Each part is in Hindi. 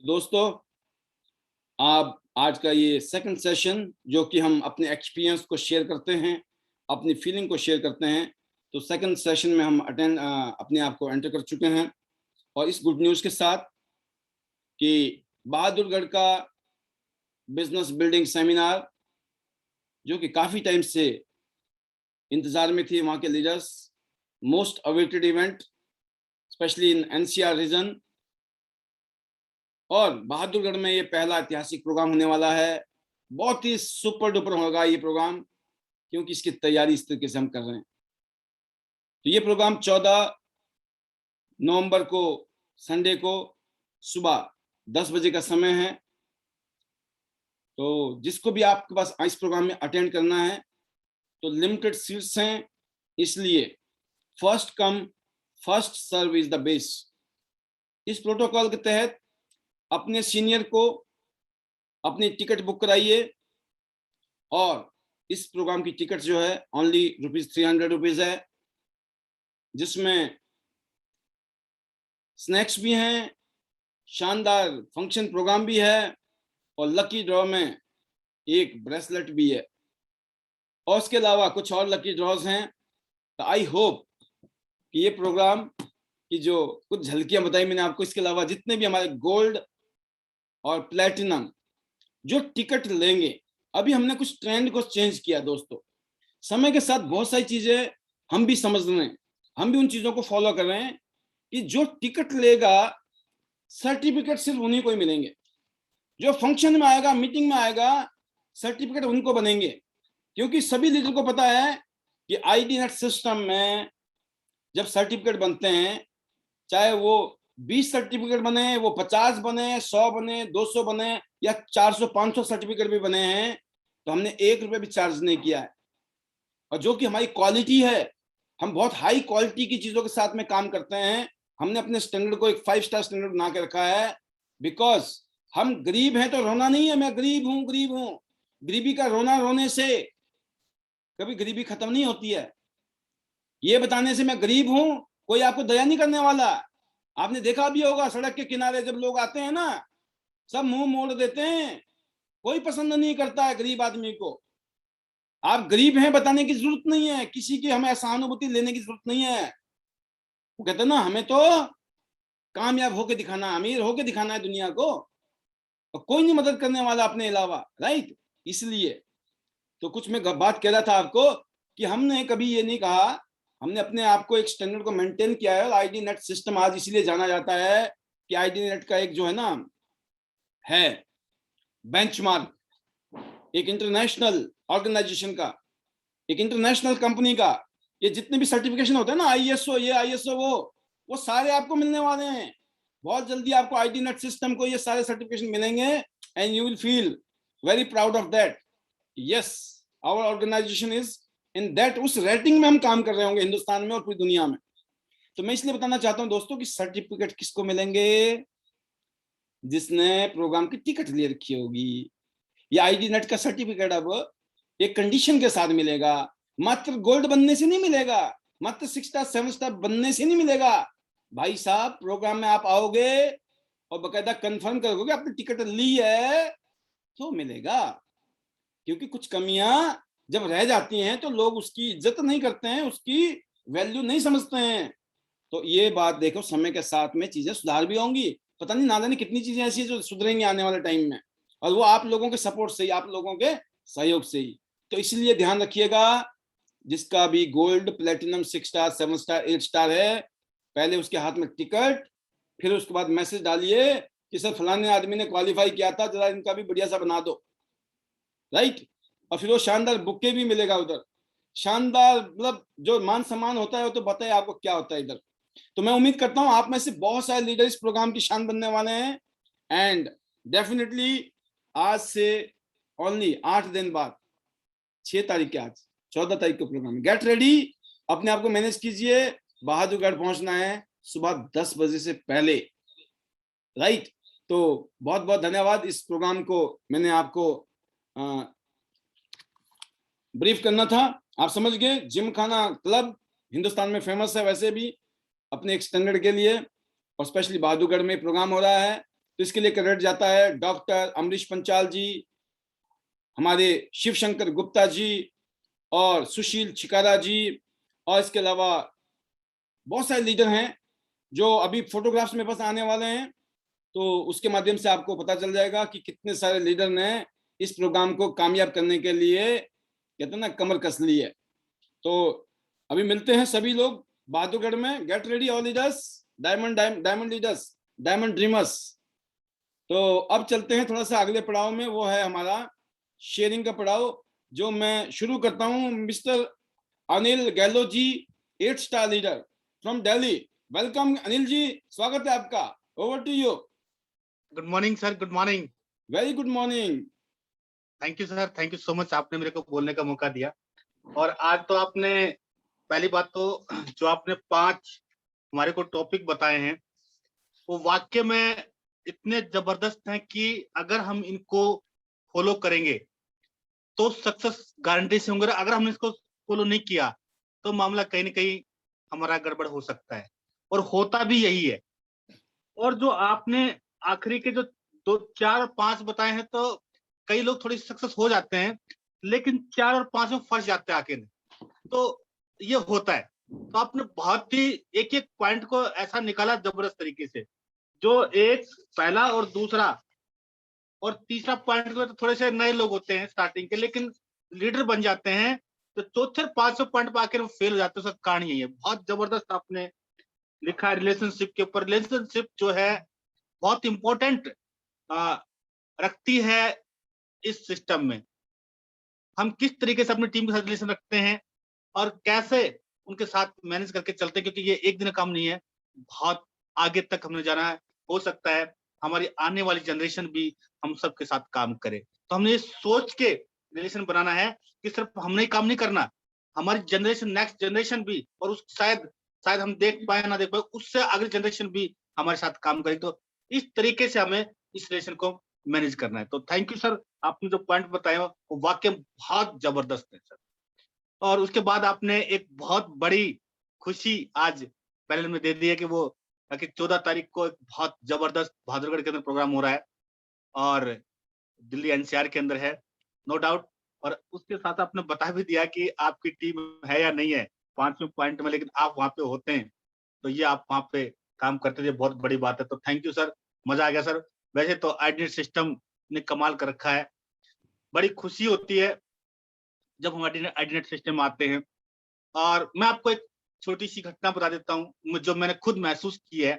दोस्तों, आप आज का ये सेकंड सेशन जो कि हम अपने एक्सपीरियंस को शेयर करते हैं, अपनी फीलिंग को शेयर करते हैं। तो सेकंड सेशन में हम अपने आप को एंटर कर चुके हैं और इस गुड न्यूज़ के साथ कि बहादुरगढ़ का बिजनेस बिल्डिंग सेमिनार जो कि काफ़ी टाइम से इंतज़ार में थी वहाँ के leaders, most awaited event specially in NCR region, और बहादुरगढ़ में ये पहला ऐतिहासिक प्रोग्राम होने वाला है। बहुत ही सुपर डुपर होगा ये प्रोग्राम, क्योंकि इसकी तैयारी इस तरीके से हम कर रहे हैं। तो ये प्रोग्राम 14 नवंबर को संडे को सुबह 10 बजे का समय है। तो जिसको भी आपके पास इस प्रोग्राम में अटेंड करना है तो लिमिटेड सीट्स हैं, इसलिए first come first serve is the best. इस प्रोटोकॉल के तहत अपने सीनियर को अपनी टिकट बुक कराइए, और इस प्रोग्राम की टिकट जो है ओनली ₹300 है, जिसमें स्नैक्स भी हैं, शानदार फंक्शन प्रोग्राम भी है, और लकी ड्रॉ में एक ब्रेसलेट भी है, और उसके अलावा कुछ और लकी ड्रॉज हैं। तो आई होप कि ये प्रोग्राम की जो कुछ झलकियां बताई मैंने आपको, इसके अलावा जितने भी हमारे गोल्ड और प्लेटिनम जो टिकट लेंगे, अभी हमने कुछ ट्रेंड को चेंज किया दोस्तों। समय के साथ बहुत सारी चीजें हम भी समझ रहे हैं, हम भी उन चीजों को फॉलो कर रहे हैं कि जो टिकट लेगा सर्टिफिकेट सिर्फ उन्हीं को ही मिलेंगे, जो फंक्शन में आएगा, मीटिंग में आएगा, सर्टिफिकेट उनको बनेंगे। क्योंकि सभी लीडर को पता है कि आईडी नेट सिस्टम में जब सर्टिफिकेट बनते हैं, चाहे वो 20 सर्टिफिकेट बने, वो 50 बने, 100 बने, 200 बने, या 400-500 सर्टिफिकेट भी बने हैं, तो हमने ₹1 भी चार्ज नहीं किया है। और जो कि हमारी क्वालिटी है, हम बहुत हाई क्वालिटी की चीजों के साथ में काम करते हैं। हमने अपने स्टैंडर्ड को एक 5 स्टार स्टैंडर्ड बना के रखा है, बिकॉज हम गरीब हैं तो रोना नहीं है मैं गरीब हूं गरीब हूं। गरीबी का रोना रोने से कभी गरीबी खत्म नहीं होती है। ये बताने से मैं गरीब हूं कोई आपको दया नहीं करने वाला। आपने देखा भी होगा सड़क के किनारे जब लोग आते हैं ना, सब मुंह मोड़ देते हैं, कोई पसंद नहीं करता है गरीब आदमी को। आप गरीब हैं बताने की जरूरत नहीं है, किसी की हमें सहानुभूति लेने की जरूरत नहीं है। वो कहते हैं ना, हमें तो कामयाब होके दिखाना, अमीर होके दिखाना है दुनिया को, और कोई नहीं मदद करने वाला अपने अलावा, राइट। इसलिए तो कुछ मैं बात कह रहा था आपको कि हमने कभी ये नहीं कहा, हमने अपने आप को एक स्टैंडर्ड को मेंटेन किया है। आईडी नेट सिस्टम आज इसलिए जाना जाता है कि आईडी नेट का एक जो है ना है बेंचमार्क, एक इंटरनेशनल ऑर्गेनाइजेशन का, एक इंटरनेशनल कंपनी का। ये जितने भी सर्टिफिकेशन होते हैं ना, आईएसओ ये आईएसओ वो सारे आपको मिलने वाले हैं। बहुत जल्दी आपको आईडी नेट सिस्टम को ये सारे सर्टिफिकेशन मिलेंगे, and you will feel very proud of that. Yes, our organisation is in that, उस रेटिंग में हम काम कर रहे होंगे हिंदुस्तान में और पूरी दुनिया में। तो मैं इसलिए बताना चाहता हूं दोस्तों कि सर्टिफिकेट किसको मिलेंगे? जिसने प्रोग्राम की टिकट ले रखी होगी। ये आईडी नेट का सर्टिफिकेट अब एक कंडीशन के साथ मिलेगा, मात्र गोल्ड बनने से नहीं मिलेगा, मात्र 6 स्टार 7 स्टार बनने से नहीं मिलेगा। भाई साहब, प्रोग्राम में आप आओगे और बकायदा कंफर्म करोगे आपने टिकट ली है तो मिलेगा। क्योंकि कुछ कमियां जब रह जाती हैं तो लोग उसकी इज्जत नहीं करते हैं, उसकी वैल्यू नहीं समझते हैं। तो ये बात देखो, समय के साथ में चीजें सुधार भी होंगी। पता नहीं ना जाने कितनी चीजें ऐसी है जो सुधरेंगी आने वाले टाइम में, और वो आप लोगों के सपोर्ट से ही, आप लोगों के सहयोग से ही। तो इसलिए ध्यान रखिएगा, जिसका भी gold platinum 6 star 7 star 8 star है, पहले उसके हाथ में टिकट, फिर उसके बाद मैसेज डालिए कि सर फलाने आदमी ने क्वालिफाई किया था, जरा इनका भी बढ़िया सा बना दो, राइट। और फिर वो शानदार बुके भी मिलेगा उधर, शानदार, मतलब जो मान सम्मान होता है वो तो बताइए आपको क्या होता है इधर। तो मैं उम्मीद करता हूं आप में से बहुत सारे लीडर इस प्रोग्राम की शान बनने वाले हैं, एंड डेफिनेटली आज से ओनली 8 दिन बाद, 6 तारीख के, आज 14 तारीख को प्रोग्राम है। गेट रेडी, अपने आप को मैनेज कीजिए, बहादुरगढ़ पहुंचना है सुबह 10 बजे से पहले, राइट। तो बहुत बहुत धन्यवाद। इस प्रोग्राम को मैंने आपको ब्रीफ करना था, आप समझ गए। जिम खाना क्लब हिंदुस्तान में फेमस है वैसे भी अपने एक स्टैंडर्ड के लिए, और स्पेशली बहादुरगढ़ में प्रोग्राम हो रहा है। तो इसके लिए क्रेडिट जाता है डॉक्टर अमरीश पंचाल जी, हमारे शिव शंकर गुप्ता जी और सुशील छिकारा जी, और इसके अलावा बहुत सारे लीडर हैं जो अभी फोटोग्राफ्स में पास आने वाले हैं, तो उसके माध्यम से आपको पता चल जाएगा कि कितने सारे लीडर ने इस प्रोग्राम को कामयाब करने के लिए कहते हैं ना कमर कस ली है। तो अभी मिलते हैं सभी लोग बहादुरगढ़ में। Get ready all leaders, diamond leaders, diamond dreamers. तो अब चलते हैं थोड़ा सा अगले पड़ाव में, वो है हमारा शेयरिंग का पड़ाव, जो मैं शुरू करता हूं। Mister Anil Gehlot ji, 8 star leader from Delhi. Welcome Anil ji, स्वागत है आपका। Over to you. Good morning sir, good morning. Very good morning. Thank you sir, thank you so much, आपने मेरे को बोलने का मौका दिया। और आज तो आपने पहली बात तो जो आपने 5 हमारे को टॉपिक बताए हैं वो वाक्य में इतने जबरदस्त हैं कि अगर हम इनको फॉलो करेंगे तो सक्सेस गारंटी से होंगे। अगर हमने इसको फॉलो नहीं किया तो मामला कहीं ना कहीं हमारा गड़बड़ हो सकता है, और होता भी यही है। और जो आपने आखिरी के जो 2, 4 और 5 बताए हैं, तो कई लोग थोड़ी सक्सेस हो जाते हैं लेकिन 4 और 5 में फंस जाते हैं आखिर। तो ये होता है। तो आपने बहुत ही एक-एक पॉइंट को ऐसा निकाला जबरदस्त तरीके से, जो एक पहला और दूसरा और तीसरा पॉइंट में तो थोड़े से नए लोग होते हैं स्टार्टिंग के, लेकिन लीडर बन जाते हैं। तो चौथे 5वें पॉइंट पर आकर वो फेल हो जाते हैं। उसका कारण यही है। बहुत जबरदस्त आपने लिखा है रिलेशनशिप के ऊपर। रिलेशनशिप जो है बहुत इंपॉर्टेंट रखती है इस सिस्टम में। हम किस तरीके से अपनी टीम के साथ रिलेशन रखते हैं और कैसे उनके साथ मैनेज करके चलते हैं, क्योंकि ये एक दिन का काम नहीं है, बहुत आगे तक हमने जाना है। हो सकता है हमारी आने वाली जनरेशन भी हम सबके साथ काम करे। तो हमने ये सोच के रिलेशन बनाना है कि सिर्फ हमने ही काम नहीं करना, हमारी जनरेशन, नेक्स्ट जनरेशन भी, और उस शायद शायद हम देख पाए ना देख पाए, उससे अगली जनरेशन भी हमारे साथ काम करे। तो इस तरीके से हमें इस रिलेशन को मैनेज करना है। तो थैंक यू सर, आपने जो पॉइंट बताए वो वाकई बहुत जबरदस्त है सर। और उसके बाद आपने एक बहुत बड़ी खुशी आज पैनल में दे दी है कि वो कि 14 तारीख को एक बहुत जबरदस्त बहादुरगढ़ के अंदर प्रोग्राम हो रहा है और दिल्ली एनसीआर के अंदर है, नो डाउट। और उसके साथ आपने बता भी दिया कि आपकी टीम है या नहीं है 5वें पॉइंट में, लेकिन आप वहां पे होते हैं, तो ये आप वहां पे काम करते थे, बहुत बड़ी बात है। तो थैंक यू सर, मजा आ गया सर। वैसे तो आइडेंटिटी सिस्टम ने कमाल कर रखा है। बड़ी खुशी होती है जब हम आइडेंटिटी सिस्टम आते हैं। और मैं आपको एक छोटी सी घटना बता देता हूँ जो मैंने खुद महसूस की है।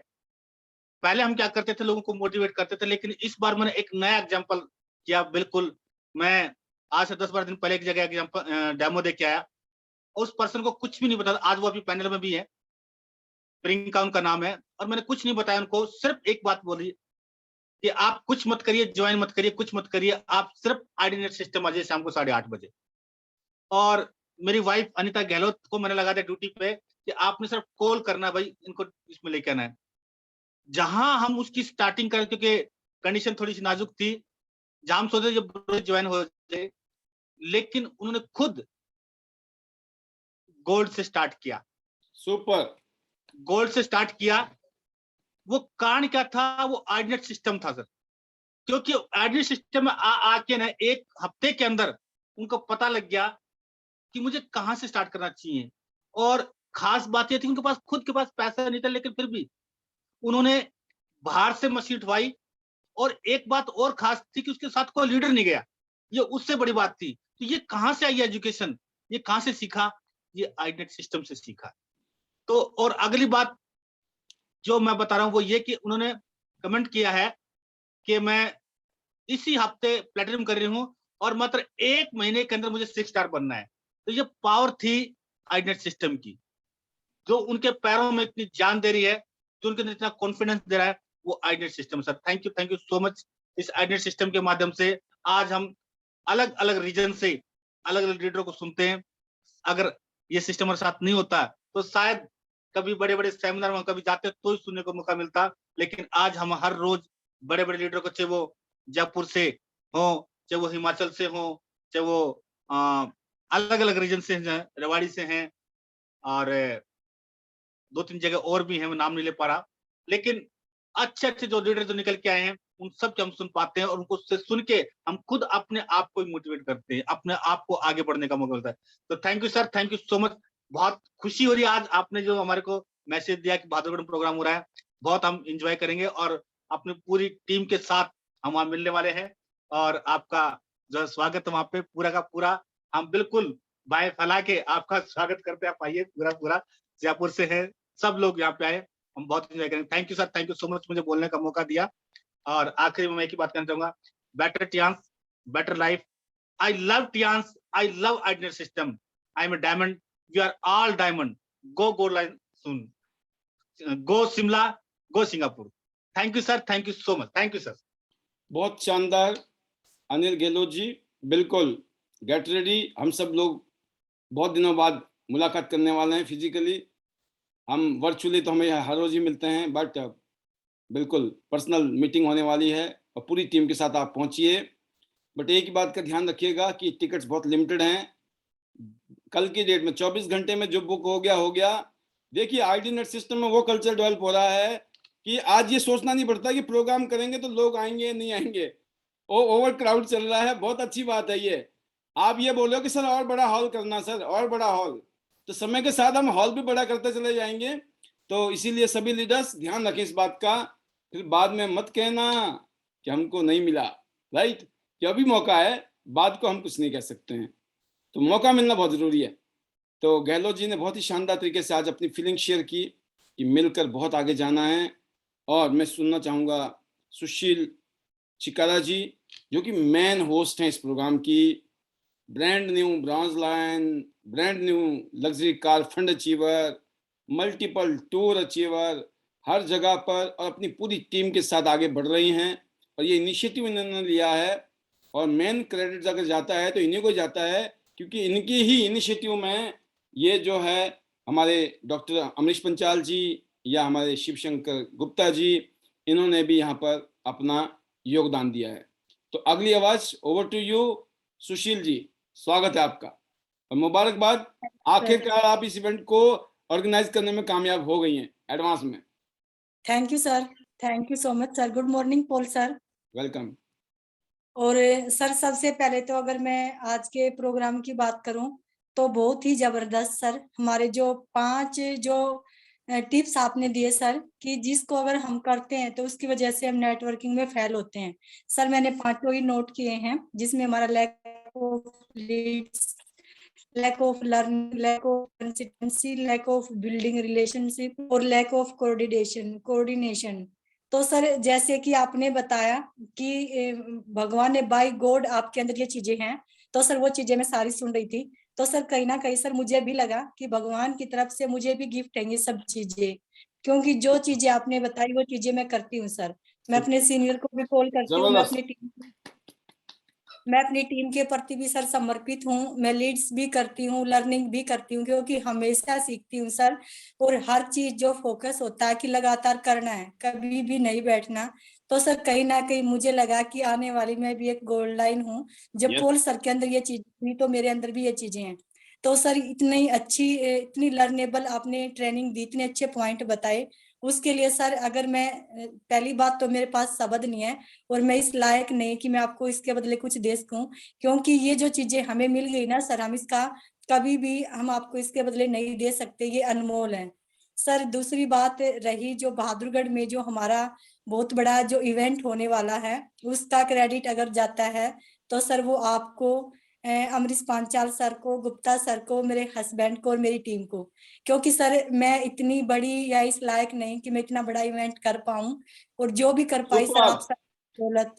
पहले हम क्या करते थे, लोगों को मोटिवेट करते थे, लेकिन इस बार मैंने एक नया एग्जांपल किया। बिल्कुल, मैं आज से 10-12 दिन पहले एक जगह एग्जांपल डेमो दे के आया। उस पर्सन को कुछ भी नहीं बताया, आज वो अभी पैनल में भी है, प्रियंका उनका नाम है। और मैंने कुछ नहीं बताया उनको, सिर्फ एक बात बोली कि आप कुछ मत करिए, ज्वाइन मत करिए, कुछ मत करिए, आप सिर्फ आइडेंटिटी सिस्टम आ जाइए शाम को 8:30 बजे। और मेरी वाइफ अनीता गहलोत को मैंने लगा दिया ड्यूटी पे कि आपने सिर्फ कॉल करना, भाई इनको इसमें लेके आना है। जहां हम उसकी स्टार्टिंग करें, क्योंकि कंडीशन थोड़ी सी नाजुक थी, जहां हम सोचे जब ज्वाइन हो जाए, लेकिन उन्होंने खुद गोल्ड से स्टार्ट किया। सुपर। गोल्ड से स्टार्ट किया। वो कारण क्या था? वो आइडेंटिटी सिस्टम था सर। क्योंकि आइडेंटिटी सिस्टम में आके ना 1 हफ्ते के अंदर उनको पता लग गया कि मुझे कहां से स्टार्ट करना चाहिए। और खास बात यह थी उनके पास खुद के पास पैसा नहीं था, लेकिन फिर भी उन्होंने बाहर से मशीन उठवाई। और एक बात और खास थी कि उसके साथ कोई लीडर नहीं गया, ये उससे बड़ी बात थी। तो ये कहां से आई एजुकेशन, ये कहां से सीखा? ये आइडेंटिटी सिस्टम से सीखा। तो और अगली बात जो मैं बता रहा हूं वो ये कि उन्होंने कमेंट किया है कि मैं इसी हफ्ते प्लेटिनम कर रही हूं और मात्र 1 महीने के अंदर मुझे 6 स्टार बनना है। तो ये पावर थी आइडेंटिटी सिस्टम की, जो उनके पैरों में इतनी जान दे रही है, जो उनके अंदर इतना कॉन्फिडेंस दे रहा है, वो identity system. Sir thank you so much. इस आइडेंटिटी सिस्टम के माध्यम से आज हम अलग अलग रीजन से अलग अलग लीडरों को सुनते हैं। अगर ये सिस्टम हमारे साथ नहीं होता तो शायद कभी बड़े बड़े सेमिनार में कभी जाते तो ही सुनने को मौका मिलता। लेकिन आज हम हर रोज बड़े बड़े लीडरों को, चाहे वो जयपुर से हो, चाहे वो हिमाचल से हो, चाहे वो अलग अलग रीजन से हैं, रेवाड़ी से हैं, और 2-3 जगह और भी हैं, मैं नाम नहीं ले पा रहा। लेकिन अच्छे अच्छे जो लीडर जो निकल के आए हैं, उन सब के हम सुन पाते हैं, और उनको से सुन के हम खुद अपने आप को मोटिवेट करते हैं, अपने आप को आगे बढ़ने का मौका मिलता है। तो thank you sir, thank you so much. बहुत खुशी हो रही है आज आपने जो हमारे को मैसेज दिया कि बहादुरगढ़ में प्रोग्राम हो रहा है, बहुत हम इंजॉय करेंगे और अपनी पूरी टीम के साथ हम वहां मिलने वाले हैं, और आपका जो स्वागत है वहां पे पूरा का पूरा हम बिल्कुल बाय फैला के आपका स्वागत करते हैं। आप आइए, पूरा पूरा जयपुर से है, सब लोग यहाँ पे आए, हम बहुत एंजॉय करेंगे। Thank you sir, thank you so much मुझे बोलने का मौका दिया। और आखिरी में मैं एक ही बात कहना चाहूंगा, better Tiens, better life. I love Tiens, I love IDNet system, I am a diamond, we are all diamond, go go line soon, go Shimla, go Singapore. Thank you sir, thank you so much, thank you sir. बहुत शानदार अनिल गहलोत जी, बिल्कुल गेट रेडी। हम सब लोग बहुत दिनों बाद मुलाकात करने वाले हैं फिजिकली। हम वर्चुअली तो हमें हर रोज ही मिलते हैं, बट बिल्कुल पर्सनल मीटिंग होने वाली है और पूरी टीम के साथ आप पहुंचिए। बट एक ही बात का ध्यान रखिएगा कि टिकट्स बहुत लिमिटेड हैं। कल की डेट में 24 घंटे में जो बुक हो गया हो गया। देखिए आईडी नेट सिस्टम में वो कल्चर डेवलप हो रहा है कि आज ये सोचना नहीं पड़ता कि प्रोग्राम करेंगे तो लोग आएंगे नहीं आएंगे, वो ओवर क्राउड चल रहा है। बहुत अच्छी बात है ये। आप ये बोलो कि सर और बड़ा हॉल करना, सर और बड़ा हॉल, तो समय के साथ हम हॉल भी बड़ा करते चले जाएंगे। तो इसीलिए सभी लीडर्स ध्यान रखें इस बात का, फिर बाद में मत कहना कि हमको नहीं मिला। राइट, कि अभी मौका है, बाद को हम कुछ नहीं कह सकते हैं, तो मौका मिलना बहुत जरूरी है। तो गहलोत जी ने बहुत ही शानदार तरीके से आज अपनी फीलिंग शेयर की कि मिलकर बहुत आगे जाना है। और मैं सुनना चाहूंगा सुशील चिकारा जी, जो कि मेन होस्ट हैं इस प्रोग्राम की, brand new bronze lion, brand new luxury car fund achiever, multiple tour achiever, हर जगह पर और अपनी पूरी टीम के साथ आगे बढ़ रही हैं। और ये इनिशिएटिव इन्होंने लिया है, और मेन क्रेडिट अगर जाता है तो इन्हीं को जाता है, क्योंकि इनकी ही इनिशिएटिव में ये जो है हमारे डॉक्टर अमरीश पंचाल जी या हमारे शिवशंकर गुप्ता जी, इन्होंने भी यहाँ पर अपना योगदान दिया है। तो अगली आवाज over to you Sushil ji, स्वागत है आपका और मुबारकबाद। आखिरकार आप इस इवेंट को ऑर्गेनाइज करने में कामयाब हो गई हैं एडवांस में। Thank you sir, thank you so much sir. Good morning Paul sir. Welcome. और सर सबसे पहले तो अगर मैं आज के प्रोग्राम की बात करूं तो बहुत ही जबरदस्त सर, हमारे जो 5 जो टिप्स आपने दिए सर, कि जिसको अगर हम करते हैं तो उसकी वजह से हम नेटवर्किंग में फेल होते हैं सर। मैंने 5 ही नोट किए हैं, जिसमें हमारा lack of leads, lack of learning, lack of consistency, lack of building relationship और लैक ऑफ कोऑर्डिनेशन। तो सर जैसे कि आपने बताया कि भगवान ने बाय गॉड आपके अंदर ये चीजें हैं, तो सर वो चीजें मैं सारी सुन रही थी। तो सर कहीं ना कहीं सर मुझे भी लगा कि भगवान की तरफ से मुझे भी गिफ्ट है ये सब चीजें, क्योंकि जो चीजें आपने बताई वो चीजें मैं करती हूँ सर। मैं अपने सीनियर को भी कॉल करती हूँ, मैं अपनी टीम के प्रति भी सर समर्पित हूँ, मैं लीड्स भी करती हूँ, लर्निंग भी करती हूँ, क्योंकि हमेशा सीखती हूँ सर। और हर चीज जो फोकस होता है कि लगातार करना है, कभी भी नहीं बैठना। तो सर कहीं ना कहीं मुझे लगा कि आने वाली मैं भी एक गोल्ड लाइन हूँ। जब पोल सर के अंदर ये चीज थी तो मेरे अंदर भी ये चीजें हैं। तो सर इतनी अच्छी, इतनी लर्नेबल आपने ट्रेनिंग दी, इतने अच्छे पॉइंट बताए, उसके लिए सर अगर मैं, पहली बात तो मेरे पास शब्द नहीं है और मैं इस लायक नहीं कि मैं आपको इसके बदले कुछ दे सकूं, क्योंकि ये जो चीजें हमें मिल गई ना सर, हम इसका कभी भी हम आपको इसके बदले नहीं दे सकते, ये अनमोल है सर। दूसरी बात रही जो बहादुरगढ़ में जो हमारा बहुत बड़ा जो इवेंट होने वाला है, उसका क्रेडिट अगर जाता है तो सर वो आपको, अमरीश पांचाल सर को, गुप्ता सर को, मेरे हस्बैंड को और मेरी टीम को, क्योंकि सर मैं इतनी बड़ी या इस लायक नहीं कि मैं इतना बड़ा इवेंट कर पाऊं, और जो भी कर पाई सर आप सब दौलत,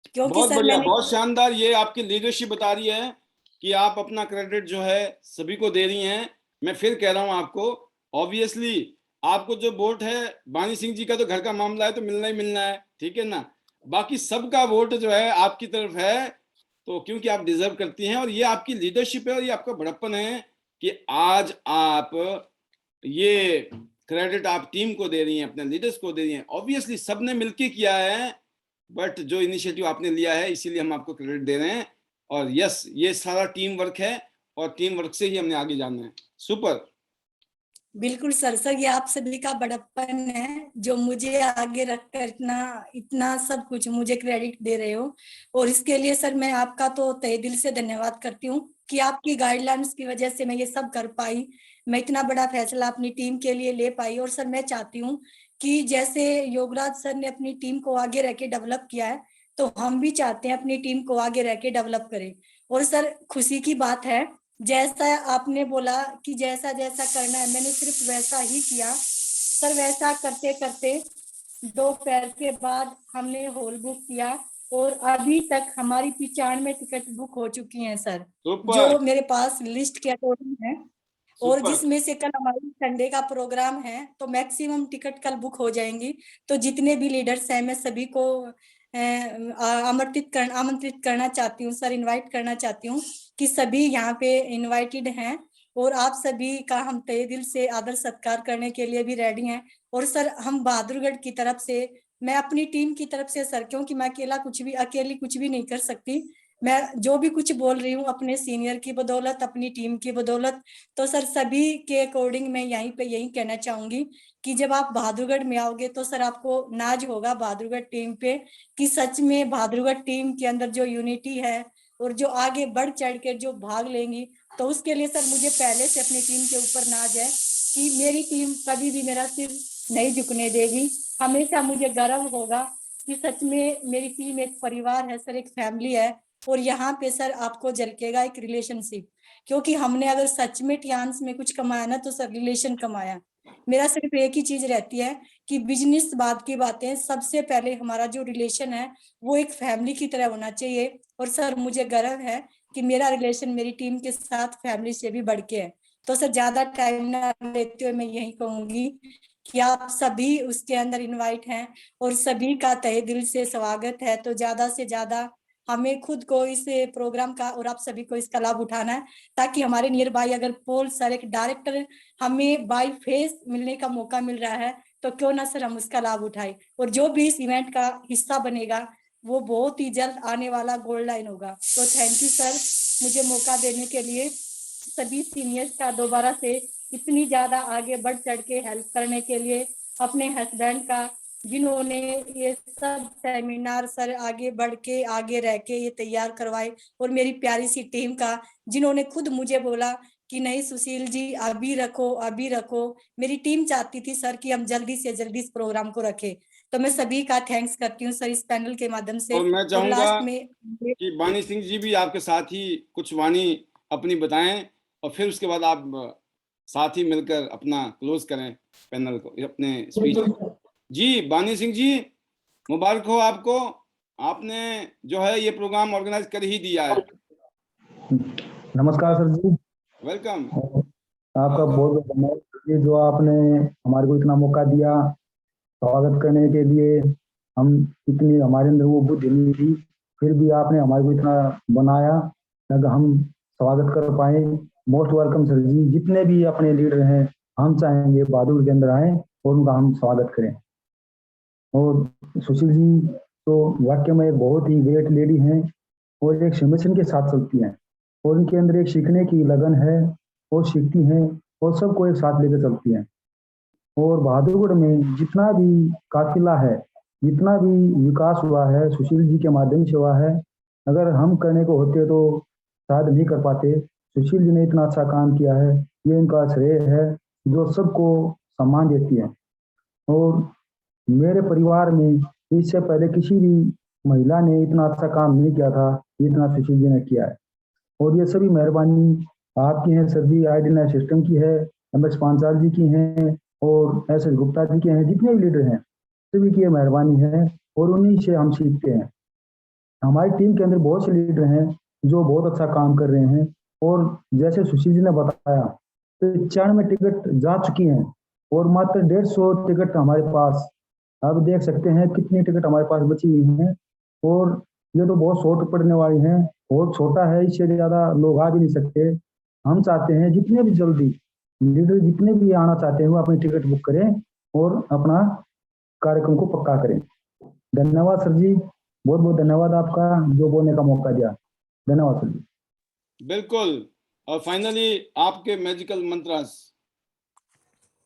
क्योंकि बहुत सर बढ़िया, मैंने, बहुत शानदार। ये आपकी लीडरशिप बता रही है कि आप अपना क्रेडिट जो है सभी को दे रही हैं। मैं फिर कह रहा हूं आपको, ऑब्वियसली आपको जो वोट है, बानी सिंह जी का तो घर का मामला है तो मिलना ही मिलना है, ठीक है ना। बाकी सबका वोट जो है आपकी तरफ है, तो क्योंकि आप डिजर्व करती हैं और ये आपकी लीडरशिप है और ये आपका बड़प्पन है कि आज आप ये क्रेडिट आप टीम को दे रही हैं, अपने लीडर्स को दे रही हैं। ऑब्वियसली सबने मिलके किया है, बट जो इनिशिएटिव आपने लिया है इसीलिए हम आपको क्रेडिट दे रहे हैं। और यस, ये सारा टीम वर्क है और टीम वर्क से ही हमने आगे जाना है। सुपर। बिल्कुल सर, ये आप सभी का बड़प्पन है जो मुझे आगे रखकर इतना इतना सब कुछ मुझे क्रेडिट दे रहे हो, और इसके लिए सर मैं आपका तो तहे दिल से धन्यवाद करती हूँ कि आपकी गाइडलाइंस की वजह से मैं ये सब कर पाई, मैं इतना बड़ा फैसला अपनी टीम के लिए ले पाई। और सर मैं चाहती हूँ कि जैसे योगराज सर ने अपनी टीम को आगे रह के डेवलप किया है, तो हम भी चाहते हैं अपनी टीम को आगे रह के डेवलप करें। और सर खुशी की बात है, जैसा आपने बोला कि जैसा जैसा करना है, मैंने सिर्फ वैसा ही किया सर। वैसा करते करते दोपहर के बाद हमने हॉल बुक किया और अभी तक हमारी 95 टिकट बुक हो चुकी हैं सर, सुपर जो मेरे पास लिस्ट के अकॉर्डिंग है। और सुपर। जिसमें से कल हमारी संडे का प्रोग्राम है, तो मैक्सिमम टिकट कल बुक हो जाएंगी। तो जितने भी लीडर्स हैं मैं सभी को आमंत्रित करना चाहती हूँ सर, इनवाइट करना चाहती हूँ कि सभी यहाँ पे इनवाइटेड हैं, और आप सभी का हम तहे दिल से आदर सत्कार करने के लिए भी रेडी हैं। और सर हम बहादुरगढ़ की तरफ से, मैं अपनी टीम की तरफ से सर, क्योंकि मैं अकेली कुछ भी नहीं कर सकती, मैं जो भी कुछ बोल रही हूँ अपने सीनियर की बदौलत, अपनी टीम की बदौलत। तो सर सभी के अकॉर्डिंग मैं यहीं पे यही कहना चाहूंगी कि जब आप बहादुरगढ़ में आओगे तो सर आपको नाज होगा बहादुरगढ़ टीम पे, कि सच में बहादुरगढ़ टीम के अंदर जो यूनिटी है और जो आगे बढ़ चढ़ के जो भाग लेंगी, तो उसके लिए सर मुझे पहले से अपनी टीम के ऊपर नाज है कि मेरी टीम कभी भी मेरा सिर नहीं झुकने देगी। हमेशा मुझे गर्व होगा कि सच में मेरी टीम एक परिवार है सर, एक फैमिली है। और यहाँ पे सर आपको झलकेगा एक रिलेशनशिप, क्योंकि हमने अगर सच में टियान्स में कुछ कमाया ना, तो सर रिलेशन कमाया। मेरा सिर्फ एक ही चीज रहती है कि बिजनेस बाद की बातें, सबसे पहले हमारा जो रिलेशन है वो एक फैमिली की तरह होना चाहिए। और सर मुझे गर्व है कि मेरा रिलेशन मेरी टीम के साथ फैमिली से भी बढ़ के है। तो सर ज्यादा टाइम ना लेते हुए मैं यही कहूंगी कि आप सभी उसके अंदर इनवाइट हैं और सभी का तहे दिल से स्वागत है। तो ज्यादा से ज्यादा हमें खुद को इस प्रोग्राम का और आप सभी को इसका लाभ उठाना है, ताकि हमारे नियर बाय अगर पोल सर एक डायरेक्टर हमें बाय फेस मिलने का मौका मिल रहा है, तो क्यों ना सर हम उसका लाभ उठाएं। और जो भी इस इवेंट का हिस्सा बनेगा वो बहुत ही जल्द आने वाला गोल्ड लाइन होगा। तो थैंक यू सर मुझे मौका देने के लिए, सभी सीनियर्स का दोबारा से इतनी ज्यादा आगे बढ़ चढ़ के हेल्प करने के लिए, अपने हस्बैंड का जिन्होंने ये सब सेमिनार सर आगे बढ़ के आगे रह के ये तैयार करवाए, और मेरी प्यारी सी टीम का जिन्होंने खुद मुझे बोला कि नहीं सुशील जी अभी रखो अभी रखो। मेरी टीम चाहती थी सर कि हम जल्दी से जल्दी इस प्रोग्राम को रखें। तो मैं सभी का थैंक्स करती हूँ सर इस पैनल के माध्यम से। और मैं और चाहूंगा लास्ट में कि बानी सिंह जी भी आपके साथ ही कुछ वाणी अपनी बताएं, और फिर उसके बाद आप साथ ही मिलकर अपना क्लोज करें पैनल को, अपने स्पीच को। जी बानी सिंह जी, मुबारक हो आपको, आपने जो है ये प्रोग्राम ऑर्गेनाइज कर ही दिया है। नमस्कार सर जी, वेलकम। आपका बहुत बहुत धन्यवाद। ये जो आपने हमारे को इतना मौका दिया स्वागत करने के लिए, हम इतनी हमारे अंदर वो बुद्धि नहीं थी, फिर भी आपने हमारे को इतना बनाया ताकि हम स्वागत कर पाए। मोस्ट वेलकम सर जी। जितने भी अपने लीडर हैं हम चाहेंगे बहादुर के अंदर आए और उनका हम स्वागत करें। और सुशील जी तो वाकई में एक बहुत ही ग्रेट लेडी हैं और एक मिशन के साथ चलती हैं, और उनके अंदर एक सीखने की लगन है और सीखती हैं और सबको एक साथ लेकर चलती हैं। और बहादुरगढ़ में जितना भी काफिला है, जितना भी विकास हुआ है सुशील जी के माध्यम से हुआ है। अगर हम करने को होते तो शायद नहीं कर पाते। सुशील जी ने इतना अच्छा काम किया है, ये उनका श्रेय है जो सबको सम्मान देती है। और मेरे परिवार में इससे पहले किसी भी महिला ने इतना अच्छा काम नहीं किया था जितना सुशील जी ने किया है। और ये सभी मेहरबानी आपकी है सर जी, आईडी सिस्टम की है, MS पांचाल जी की हैं और SS गुप्ता जी के हैं, जितने भी लीडर हैं सभी की ये मेहरबानी है और उन्हीं से हम सीखते हैं। हमारी टीम के अंदर बहुत से लीडर हैं जो बहुत अच्छा काम कर रहे हैं, और जैसे सुशील जी ने बताया तो 95 टिकट जा चुकी हैं और मात्र 150 टिकट हमारे पास। अब देख सकते हैं कितनी टिकट हमारे पास बची हुई हैं, और ये तो बहुत शॉर्ट पड़ने वाली हैं, बहुत छोटा है, इससे ज्यादा लोग आ भी नहीं सकते। हम चाहते हैं जितने भी जल्दी लीडर जितने भी आना चाहते हैं वो अपनी टिकट बुक करें और अपना कार्यक्रम को पक्का करें। धन्यवाद सर जी, बहुत बहुत धन्यवाद आपका जो बोलने का मौका दिया। धन्यवाद सर जी। बिल्कुल। और फाइनली आपके magical mantras.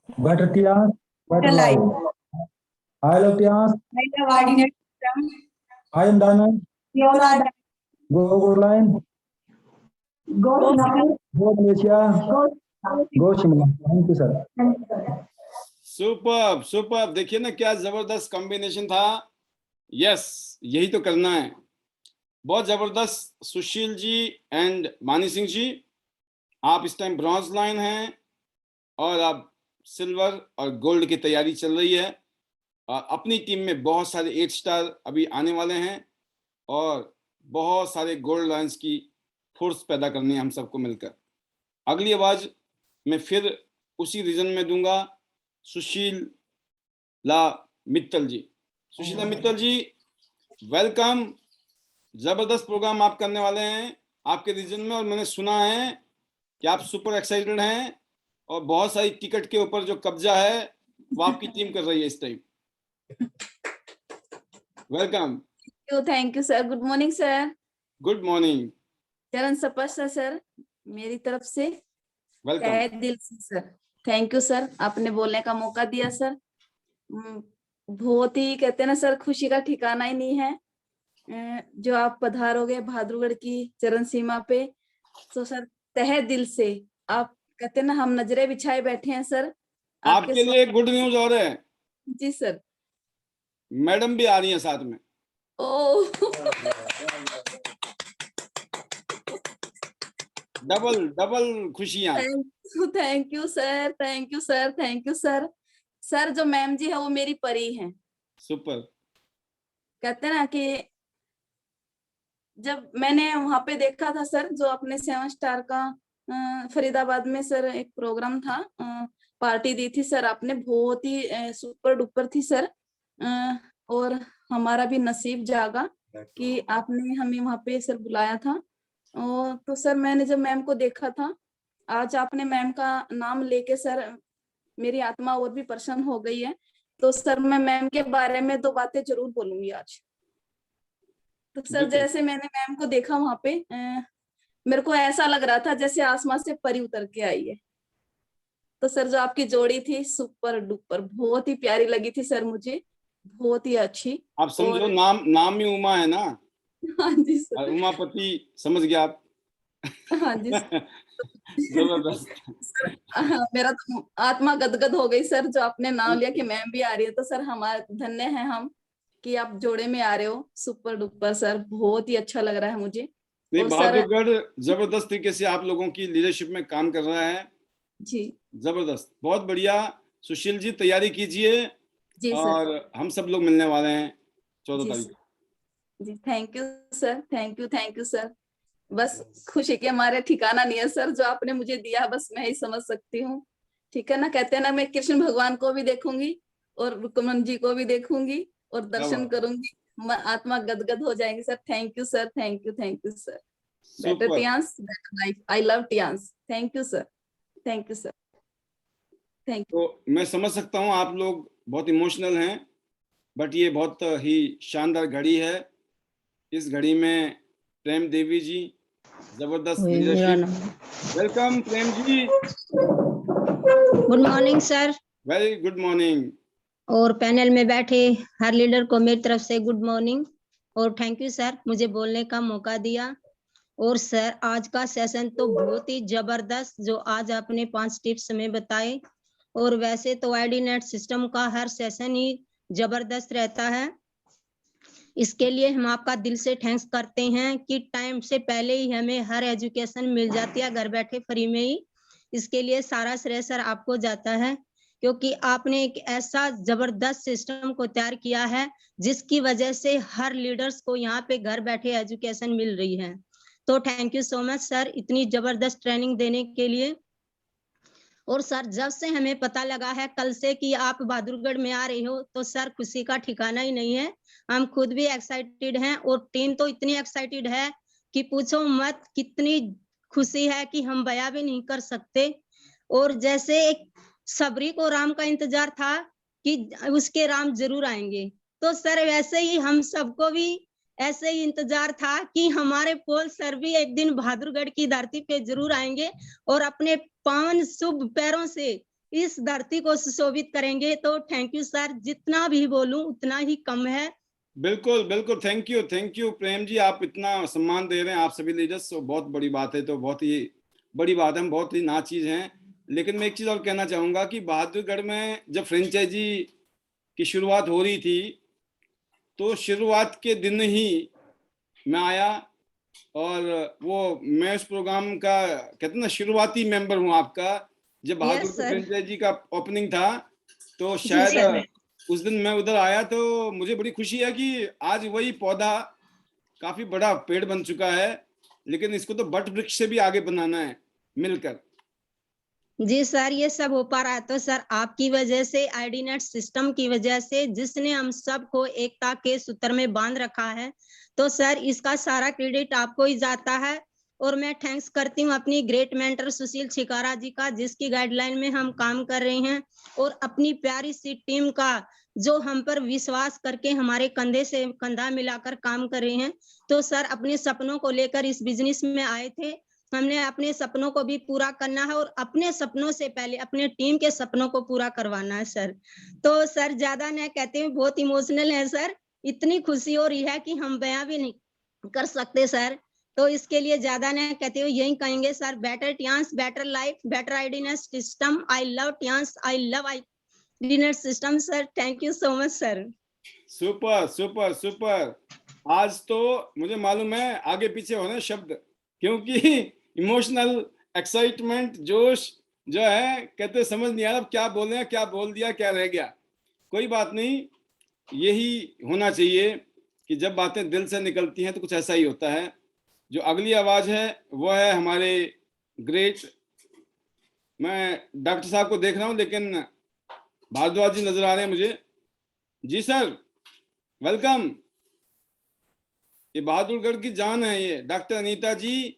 better Tians, better life. I love Tians. I love ordinary system. I am Diamond. We all are Go line. go Go Malaysia. Go Shimla. Thank you, sir. Super super, देखिए ना क्या जबरदस्त कॉम्बिनेशन था। यस, यही तो करना है, बहुत जबरदस्त। सुशील जी एंड मानी सिंह जी, आप इस टाइम ब्रॉन्ज लाइन हैं और आप सिल्वर और गोल्ड की तैयारी चल रही है, और अपनी टीम में बहुत सारे 8 स्टार अभी आने वाले हैं और बहुत सारे गोल्ड लाइन्स की फोर्स पैदा करनी है हम सबको मिलकर। अगली आवाज मैं फिर उसी रीजन में दूंगा, सुशीला मित्तल जी। सुशीला मित्तल जी, वेलकम। जबरदस्त प्रोग्राम आप करने वाले हैं आपके रीजन में, और मैंने सुना है कि आप सुपर एक्साइटेड हैं और बहुत सारी टिकट के ऊपर जो कब्जा है वो आपकी टीम कर रही है इस time. Welcome. Thank you sir. Good morning sir. Good morning. चरण स्पर्शा सर मेरी तरफ से वेलकम। तहे दिल से सर थैंक यू सर, आपने बोलने का मौका दिया सर। बहुत ही कहते हैं ना सर, खुशी का ठिकाना ही नहीं है जो आप पधारोगे बहादुरगढ़ की चरण सीमा पे। तो सर तहे दिल से आप कहते हैं ना, हम नजरें बिछाए बैठे हैं सर आपके लिए गुड न्यूज और है। जी सर। मैडम भी आ रही हैं साथ में। ओह डबल डबल खुशियां। Thank you sir, thank you sir, thank you sir. Sir जो मैम जी है वो मेरी परी हैं। सुपर। कहते हैं ना कि जब मैंने वहां पे देखा था सर, जो अपने 7 स्टार का फरीदाबाद में सर एक प्रोग्राम था, पार्टी दी थी सर आपने, बहुत ही सुपर डुपर थी सर। और हमारा भी नसीब जागा कि आपने हमें वहां पे सर बुलाया था। तो सर मैंने जब मैम को देखा था, आज आपने मैम का नाम लेके सर मेरी आत्मा और भी प्रसन्न हो गई है। तो सर मैं मैम के बारे में 2 बातें जरूर बोलूंगी आज। तो सर जैसे मैंने मैम को देखा वहां पे, मेरे को ऐसा लग रहा था जैसे आसमान से परी उतर के आई है। तो सर जो आपकी जोड़ी थी सुपर डुपर, बहुत ही प्यारी लगी थी सर मुझे, बहुत ही अच्छी। आप समझो नाम ही उमा है ना। हाँ जी सर। उमापति समझ गया आप। हाँ जी जबरदस्त। मेरा तो आत्मा गदगद हो गई सर, जो आपने नाम लिया कि मैम भी आ रही है। तो सर हमारे धन्य हैं हम कि आप जोड़े में आ रहे हो। सुपर डुपर सर, बहुत ही अच्छा लग रहा है मुझे। नहीं, और बहादुरगढ़ जबरदस्त तरीके से आप लोगों की लीडरशिप में काम कर रहा है जी, जबरदस्त, बहुत बढ़िया। सुशील जी तैयारी कीजिए जी और सर, हम सब लोग मिलने वाले हैं 14 जी तारीख। जी thank you sir, thank you sir. बस खुशी के हमारे ठिकाना नहीं है सर, जो आपने मुझे दिया बस मैं ही समझ सकती हूँ। ठीक है ना, कहते हैं ना, मैं कृष्ण भगवान को भी देखूंगी और रुक्मन जी को भी देखूंगी और दर्शन करूंगी, आत्मा गदगद हो जाएंगी sir. Thank you sir, thank you sir. Better Tiens, better life. I love Tiens. Thank you sir, thank you sir, thank you. तो मैं समझ सकता हूँ आप लोग बहुत इमोशनल हैं, बट ये बहुत ही शानदार घड़ी है। इस घड़ी में प्रेम देवी जी, जबरदस्त leadership. Welcome Prem ji. Good morning sir. Very good morning. और पैनल में बैठे हर लीडर को मेरी तरफ से गुड मॉर्निंग और थैंक यू सर मुझे बोलने का मौका दिया। और सर आज का सेशन तो बहुत ही जबरदस्त, जो आज आपने 5 टिप्स में बताए। और वैसे तो आईडीनेट सिस्टम का हर सेशन ही जबरदस्त रहता है, इसके लिए हम आपका दिल से थैंक्स करते हैं कि टाइम से पहले ही हमें हर एजुकेशन मिल जाती है घर बैठे फ्री में ही। इसके लिए सारा श्रेय सर आपको जाता है, क्योंकि आपने एक ऐसा जबरदस्त सिस्टम को तैयार किया है जिसकी वजह से हर लीडर्स को यहाँ पे घर बैठे एजुकेशन मिल रही है। तो thank you so much sir इतनी जबरदस्त ट्रेनिंग देने के लिए। और सर जब से हमें पता लगा है कल से कि आप बहादुरगढ़ में आ रहे हो, तो सर खुशी का ठिकाना ही नहीं है। हम खुद भी एक्साइटेड हैं और टीम तो इतनी एक्साइटेड है कि पूछो मत, कितनी खुशी है कि हम बयां भी नहीं कर सकते। और जैसे एक सबरी को राम का इंतजार था कि उसके राम जरूर आएंगे, तो सर वैसे ही हम सबको भी ऐसे ही इंतजार था कि हमारे पोल सर भी एक दिन बहादुरगढ़ की धरती पे जरूर आएंगे और अपने पावन शुभ पैरों से इस धरती को सुशोभित करेंगे। तो थैंक यू सर, जितना भी बोलूं उतना ही कम है। बिल्कुल बिल्कुल, थैंक यू प्रेम जी, आप इतना सम्मान दे रहे हैं, आप सभी लीडर्स, तो बहुत बड़ी बात है, तो बहुत ही बड़ी बात है, हम बहुत ही नाचीज हैं। लेकिन मैं एक चीज और कहना चाहूंगा कि बहादुरगढ़ में जब फ्रेंचाइजी की शुरुआत हो रही थी, तो शुरुआत के दिन ही मैं आया, और वो मैं उस प्रोग्राम का कहते हैं ना शुरुआती मेंबर हूँ आपका। जब बहादुर सर। फ्रेंचाइजी का ओपनिंग था, तो जी शायद सर। उस दिन मैं उधर आया, तो मुझे बड़ी खुशी है कि आज वही पौधा काफी बड़ा पेड़ बन चुका है, लेकिन इसको तो बट वृक्ष से भी आगे बनाना है मिलकर। जी सर, ये सब हो पा रहा है तो सर आपकी वजह से, आईडीनेट सिस्टम की वजह से, जिसने हम सबको एकता के सूत्र में बांध रखा है। तो सर इसका सारा क्रेडिट आपको ही जाता है। और मैं थैंक्स करती हूँ अपनी ग्रेट मेंटर सुशील छिकारा जी का, जिसकी गाइडलाइन में हम काम कर रहे हैं, और अपनी प्यारी सी टीम का, जो हम पर विश्वास करके हमारे कंधे से कंधा मिलाकर काम कर रहे हैं। तो सर अपने सपनों को लेकर इस बिजनेस में आए थे। हमने अपने सपनों को भी पूरा करना है, और अपने सपनों से पहले अपने टीम के सपनों को पूरा करवाना है सर। तो सर ज्यादा न कहते हुए बहुत इमोशनल है सर, इतनी खुशी हो रही है कि हम बयां भी नहीं कर सकते सर। तो इसके लिए ज्यादा न कहते हुए यही कहेंगे sir, better Tiens, better life, better IDNet system. I love Tiens, I love IDNet system sir. Thank you so much sir. Super super super. आज तो मुझे मालूम है आगे पीछे होने शब्द, क्योंकि इमोशनल एक्साइटमेंट, जोश जो है, कहते समझ नहीं आ रहा क्या बोले, क्या बोल दिया, क्या रह गया। कोई बात नहीं, यही होना चाहिए कि जब बातें दिल से निकलती हैं तो कुछ ऐसा ही होता है। जो अगली आवाज है वो है हमारे ग्रेट, मैं डॉक्टर साहब को देख रहा हूं लेकिन भारद्वाज जी नजर आ रहे हैं मुझे। जी सर, वेलकम। ये बहादुरगढ़ की जान है, ये डॉक्टर अनीता जी।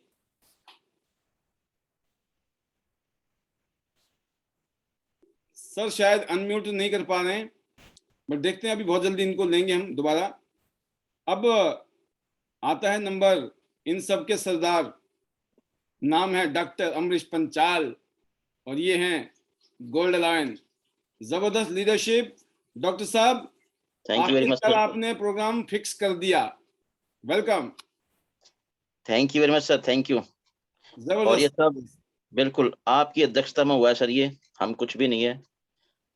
सर शायद अनम्यूट नहीं कर पा रहे हैं, बट देखते हैं, अभी बहुत जल्दी इनको लेंगे हम दोबारा। अब आता है नंबर इन सब के सरदार, नाम है डॉक्टर अमरीश पंचाल, और ये हैं गोल्ड लायन। जबरदस्त लीडरशिप डॉक्टर साहब, थैंक यू वेरी मच आखिरकार सर। आपने प्रोग्राम फिक्स कर दिया, welcome. Thank you very much sir, thank you. और ये जबरदस्त। सब बिल्कुल आपकी अध्यक्षता में हुआ है सर, ये हम कुछ भी नहीं है,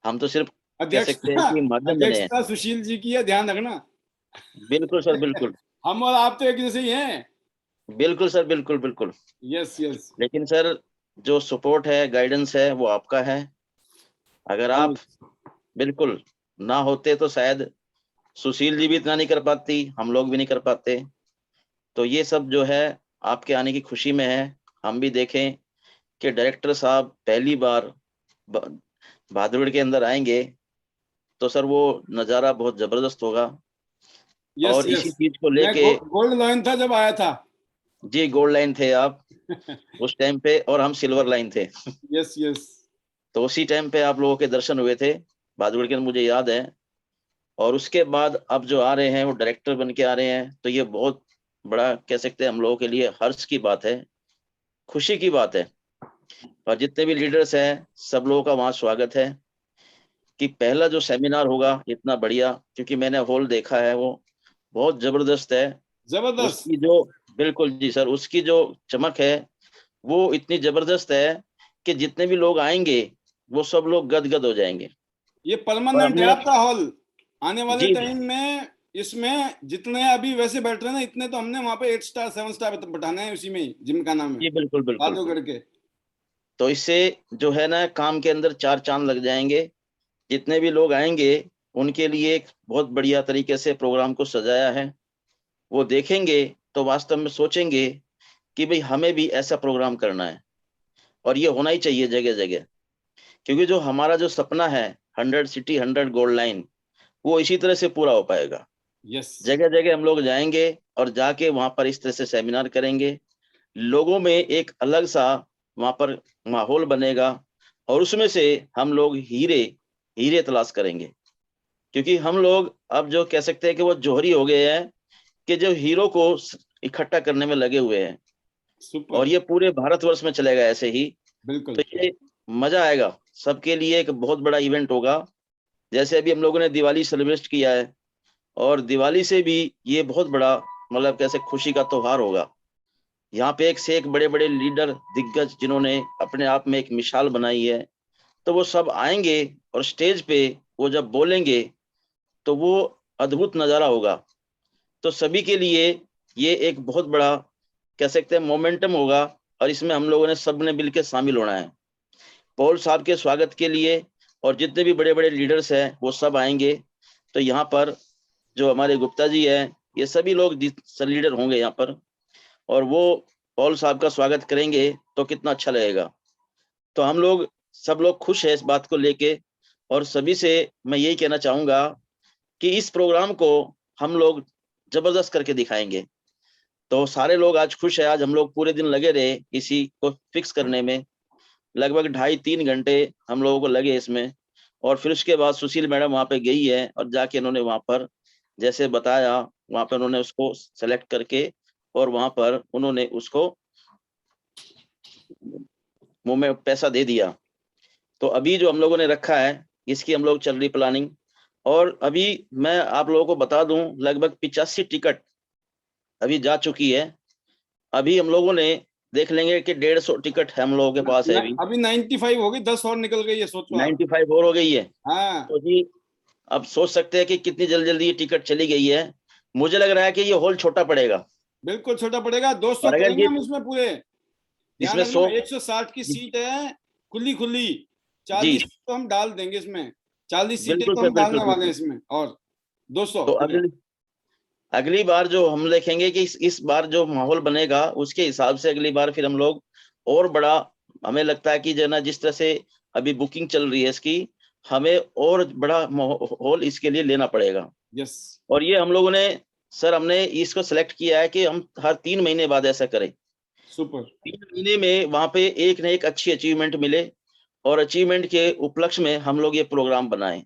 हम तो सिर्फ कह सकते हैं कि माध्यम बने हैं। अध्यक्षता सुशील जी की है, ध्यान रखना। बिल्कुल सर, बिल्कुल। हम और आप तो एक जैसे ही हैं। बिल्कुल सर, बिल्कुल बिल्कुल। Yes yes. लेकिन सर जो सपोर्ट है, गाइडेंस है, वो आपका है। अगर आप बिल्कुल ना होते तो शायद सुशील जी भी इतना नहीं कर पाती, हम लोग भी नहीं कर पाते। तो ये सब जो है आपके आने की खुशी में है। हम भी देखें कि डायरेक्टर साहब पहली बार बहादुरगढ़ के अंदर आएंगे तो सर वो नज़ारा बहुत जबरदस्त होगा। यस और इसी यस, चीज को मैं लेके गोल्ड लाइन था जब आया था। जी, गोल्ड लाइन थे आप उस टाइम पे, और हम सिल्वर लाइन थे। Yes yes. तो उसी टाइम पे आप लोगों के दर्शन हुए थे बहादुरगढ़ के, मुझे याद है। और उसके बाद अब जो आ रहे हैं वो डायरेक्टर बन के आ रहे हैं, तो ये बहुत बड़ा कह सकते हैं हम लोगों के लिए हर्ष की बात है, खुशी की बात है। और जितने भी लीडर्स हैं सब लोगों का वहाँ स्वागत है कि पहला जो सेमिनार होगा इतना बढ़िया, क्योंकि मैंने हॉल देखा है, वो बहुत जबरदस्त है। जबरदस्त। उसकी जो बिल्कुल जी सर, उसकी जो चमक है वो इतनी जबरदस्त है कि जितने भी लोग आएंगे वो सब लोग गदगद हो जाएंगे। ये और परमानेंट है हमने आपका हॉल, आने वाले जी टाइम में इसमें जितने अभी वैसे बैठ रहे हैं ना, इतने तो हमने वहां पे 8 स्टार 7 स्टार बैठाने हैं उसी में ही, जिम का नाम है जी, बिल्कुल बिल्कुल। बहादुरगढ़ के। तो इससे जो है ना काम के अंदर 4 चांद लग जाएंगे। जितने भी लोग आएंगे उनके लिए एक बहुत बढ़िया तरीके से प्रोग्राम को सजाया है। वो देखेंगे तो वास्तव में सोचेंगे कि भाई हमें भी ऐसा प्रोग्राम करना है, और ये होना ही चाहिए जगह जगह। क्योंकि जो हमारा जो सपना है 100 सिटी 100 गोल्ड लाइन, वो इसी तरह से पूरा हो पाएगा। यस। जगह जगह हम लोग जाएंगे और जाके वहां पर इस तरह से सेमिनार करेंगे, लोगों में एक अलग सा वहां पर माहौल बनेगा, और उसमें से हम लोग हीरे हीरे तलाश करेंगे। क्योंकि हम लोग अब जो कह सकते हैं कि वो जोहरी हो गए हैं कि जो हीरो को इकट्ठा करने में लगे हुए हैं, सुपर। और ये पूरे भारतवर्ष में चलेगा ऐसे ही। बिल्कुल। तो ये मजा आएगा, सबके लिए एक बहुत बड़ा इवेंट होगा। जैसे अभी हम लोगों ने दिवाली सेलिब्रेट किया है, और दिवाली से भी ये बहुत बड़ा मतलब कैसे खुशी का त्योहार होगा। यहाँ पे एक से एक बड़े बड़े लीडर दिग्गज जिन्होंने अपने आप में एक मिसाल बनाई है, तो वो सब आएंगे और स्टेज पे वो जब बोलेंगे तो वो अद्भुत नजारा होगा। तो सभी के लिए ये एक बहुत बड़ा कह सकते हैं मोमेंटम होगा, और इसमें हम लोगों ने सब ने मिलकर शामिल होना है। पॉल साहब के स्वागत के लिए और जितने भी बड़े बड़े लीडर्स हैं वो सब आएंगे। तो यहाँ पर जो हमारे गुप्ता जी हैं, ये सभी लोग लीडर होंगे यहाँ पर, और वो पॉल साहब का स्वागत करेंगे तो कितना अच्छा लगेगा। तो हम लोग सब लोग खुश हैं इस बात को लेके, और सभी से मैं यही कहना चाहूंगा कि इस प्रोग्राम को हम लोग जबरदस्त करके दिखाएंगे। तो सारे लोग आज खुश है। आज हम लोग पूरे दिन लगे रहे इसी को फिक्स करने में, लगभग 2.5-3 घंटे हम लोगों को लगे इसमें। और फिर उसके बाद सुशील मैडम वहां पे गई है, और जाके उन्होंने वहां पर जैसे बताया, वहां पर उन्होंने उसको सेलेक्ट करके और वहां पर उन्होंने उसको मुंह में पैसा दे दिया। तो अभी जो हम लोगों ने रखा है इसकी हम लोग चल रही प्लानिंग, और अभी मैं आप लोगों को बता दूं लगभग 85 टिकट अभी जा चुकी है। अभी हम लोगों ने देख लेंगे कि 150 टिकट है हम लोगों के पास है अभी 95 होगी, 10 और निकल गई है, सोचो आप। 95 और हो गई है। हाँ तो जी अब सोच सकते हैं कि कितनी जल्दी जल्दी ये टिकट चली गई है। मुझे लग रहा है कि ये हॉल छोटा पड़ेगा, बिल्कुल छोटा पड़ेगा। 200 और अगर करेंगे ये हम इसमें पूरे। ध्यान इसमें रखना 100 160 की सीट है, खुली खुली। जी 40 तो हम डाल देंगे इसमें, 40 सीटें बिल्कुल तो सर, हम बिल्कुल डालने वाले हैं बिल्कुल। इसमें, और 200 तो पूरे। अगली बार जो हम देखेंगे कि इस बार जो माहौल बनेगा उसके हिसाब से अगली बार फिर हम लोग और बड़ा, हमें लगता है कि जो ना जिस तरह से अभी बुकिंग चल रही है इसकी, हमें और बड़ा माहौल इसके लिए लेना पड़ेगा। यस और ये हम लोगों ने सर हमने इसको सेलेक्ट किया है कि हम हर 3 महीने बाद ऐसा करें। सुपर। 3 महीने में वहां पे एक न एक अच्छी अचीवमेंट मिले, और अचीवमेंट के उपलक्ष्य में हम लोग ये प्रोग्राम बनाएं,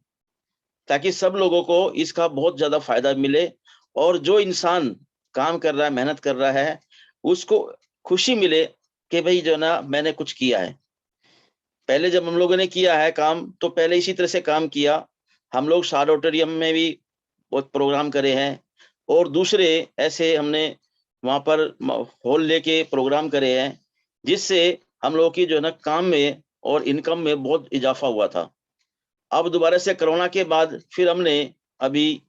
ताकि सब लोगों को इसका बहुत ज्यादा फायदा मिले। और जो इंसान काम कर रहा है, मेहनत कर रहा है, उसको खुशी मिले कि भाई जो ना मैंने कुछ किया है। पहले जब हम लोगों ने किया है काम, तो पहले इसी तरह से काम किया। हम लोग शाद ऑडिटोरियम में भी बहुत प्रोग्राम करे हैं, और दूसरे ऐसे हमने वहां पर हॉल लेके प्रोग्राम करे हैं, जिससे हम लोगों की जो है ना काम में और इनकम में बहुत इजाफा हुआ था। अब दोबारा से कोरोना के बाद फिर हमने अभी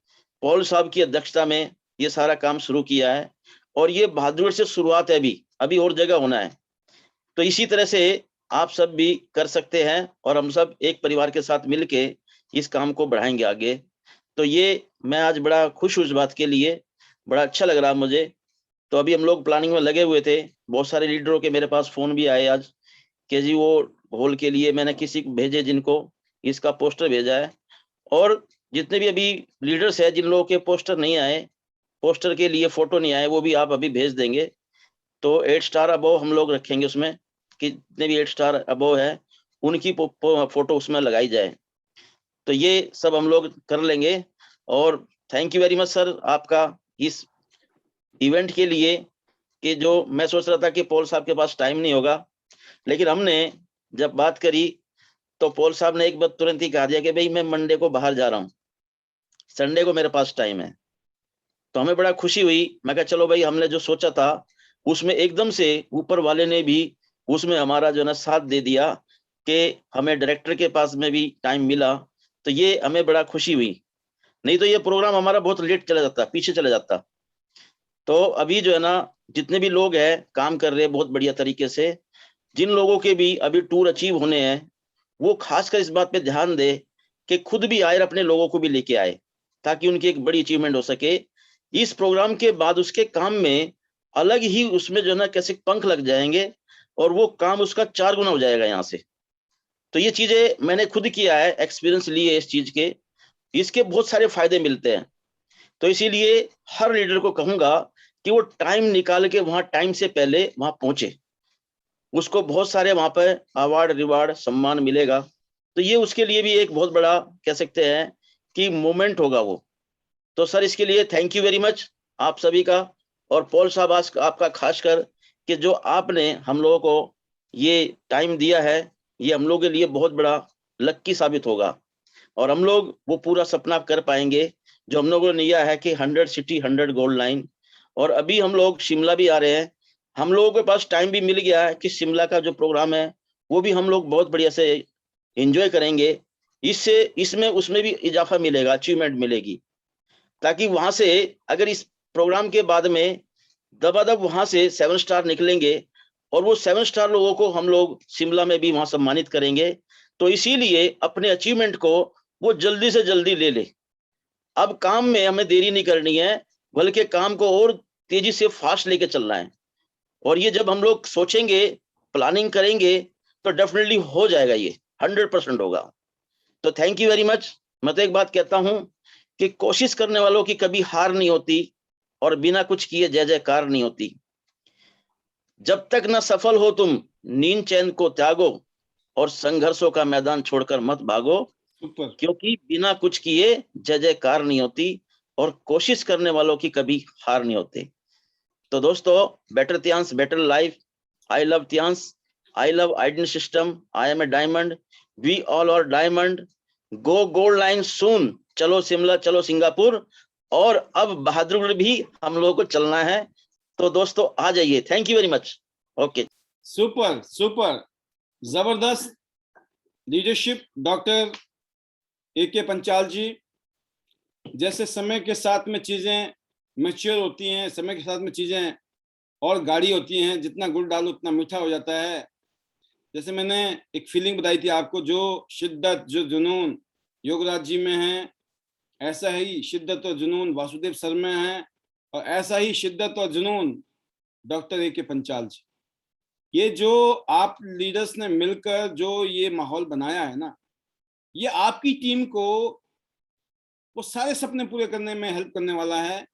पॉल साहब की अध्यक्षता में ये सारा काम शुरू किया है, और ये बहादुर से शुरुआत है, अभी और जगह होना है। तो इसी तरह से आप सब भी कर सकते हैं, और हम सब एक परिवार के साथ मिलके इस काम को बढ़ाएंगे आगे। तो ये मैं आज बड़ा खुश हूँ इस बात के लिए, बड़ा अच्छा लग रहा मुझे। तो अभी हम लोग प्लानिंग में लगे हुए थे, बहुत सारे लीडरों के मेरे पास फोन भी आए आज कि जी वो हॉल के लिए मैंने किसी को भेजे जिनको इसका पोस्टर भेजा है, और जितने भी अभी लीडर्स है जिन लोगों के पोस्टर नहीं आए, पोस्टर के लिए फोटो नहीं आए, वो भी आप अभी भेज देंगे। तो 8 स्टार अबोव हम लोग रखेंगे उसमें, कि जितने भी 8 स्टार अबोव है उनकी फोटो उसमें लगाई जाए। तो ये सब हम लोग कर लेंगे। और thank you very much sir आपका इस इवेंट के लिए, कि जो मैं सोच रहा था कि पॉल साहब के पास टाइम नहीं होगा, लेकिन हमने जब बात करी तो पॉल साहब ने एक बार तुरंत ही कहा दिया कि भाई मैं मंडे को बाहर जा रहा हूँ, संडे को मेरे पास टाइम है। तो हमें बड़ा खुशी हुई। मैं कहा चलो भाई, हमने जो सोचा था उसमें एकदम से ऊपर वाले ने भी उसमें हमारा जो है ना साथ दे दिया, कि हमें डायरेक्टर के पास में भी टाइम मिला। तो ये हमें बड़ा खुशी हुई, नहीं तो ये प्रोग्राम हमारा बहुत लेट चला जाता, पीछे चला जाता। तो अभी जो है ना जितने भी लोग हैं काम कर रहे हैं बहुत बढ़िया तरीके से। जिन लोगों के भी अभी टूर अचीव होने हैं, वो खासकर इस बात पे ध्यान दे कि खुद भी आए और अपने लोगों को भी लेके आए, ताकि उनकी एक बड़ी अचीवमेंट हो सके। इस प्रोग्राम के बाद उसके काम में अलग ही उसमें जो है ना कैसे पंख लग जाएंगे, और वो काम उसका 4 गुना हो जाएगा यहाँ से। तो ये चीजें मैंने खुद किया है, एक्सपीरियंस लिए इस चीज के, इसके बहुत सारे फायदे मिलते हैं। तो इसीलिए हर लीडर को कहूंगा कि वो टाइम निकाल के वहां टाइम से पहले वहां पहुंचे, उसको बहुत सारे वहां पर अवार्ड रिवार्ड सम्मान मिलेगा। तो ये उसके लिए भी एक बहुत बड़ा कह सकते हैं कि मोमेंट होगा वो। तो सर इसके लिए थैंक यू वेरी मच आप सभी का, और पॉल साहब आपका खासकर, कि जो आपने हम लोगों को ये टाइम दिया है ये हम लोग के लिए बहुत बड़ा लक्की साबित होगा और हम लोग वो पूरा सपना कर पाएंगे जो हम लोगों ने लिया है कि 100 सिटी 100 गोल्ड लाइन। और अभी हम लोग शिमला भी आ रहे हैं, हम लोगों के पास टाइम भी मिल गया है कि शिमला का जो प्रोग्राम है वो भी हम लोग बहुत बढ़िया से एंजॉय करेंगे। इससे इसमें उसमें भी इजाफा मिलेगा, अचीवमेंट मिलेगी, ताकि वहां से अगर इस प्रोग्राम के बाद में दबादब वहां से 7 स्टार निकलेंगे और वो 7 स्टार लोगों को हम लोग शिमला में भी वहां सम्मानित करेंगे। तो इसीलिए अपने अचीवमेंट को वो जल्दी से जल्दी ले ले। अब काम में हमें देरी नहीं करनी है, बल्कि काम को और तेजी से फास्ट लेके चलना है। और ये जब हम लोग सोचेंगे, प्लानिंग करेंगे, तो डेफिनेटली हो जाएगा, ये 100% होगा। तो थैंक यू वेरी मच। मैं तो एक बात कहता हूं कि कोशिश करने वालों की कभी हार नहीं होती और बिना कुछ किए जय जयकार नहीं होती। जब तक न सफल हो तुम नींद चैन को त्यागो और संघर्षों का मैदान छोड़कर मत भागो, सुपर। क्योंकि बिना कुछ किए जय जयकार नहीं होती और कोशिश करने वालों की कभी हार नहीं होती। तो दोस्तों, better Tiens better life, I love Tiens, I love identity system, I am a diamond, we all are diamond, go gold line soon, चलो शिमला चलो सिंगापुर, और अब बहादुरगढ़ भी हम लोगों को चलना है। तो दोस्तों आ जाइए। Thank you very much. Okay, super super, जबरदस्त लीडरशिप डॉक्टर AK पंचाल जी। जैसे समय के साथ में चीजें मैच्योर होती हैं, समय के साथ में चीजें और गाढ़ी होती हैं, जितना गुड़ डालो उतना मीठा हो जाता है। जैसे मैंने एक फीलिंग बताई थी आपको, जो शिद्दत जो जुनून योगराज जी में है, ऐसा ही शिद्दत और जुनून वासुदेव सर में है, और ऐसा ही शिद्दत और जुनून डॉक्टर AK पंचाल जी। ये जो आप लीडर्स ने मिलकर जो ये माहौल बनाया है ना, ये आपकी टीम को वो सारे सपने पूरे करने में हेल्प करने वाला है।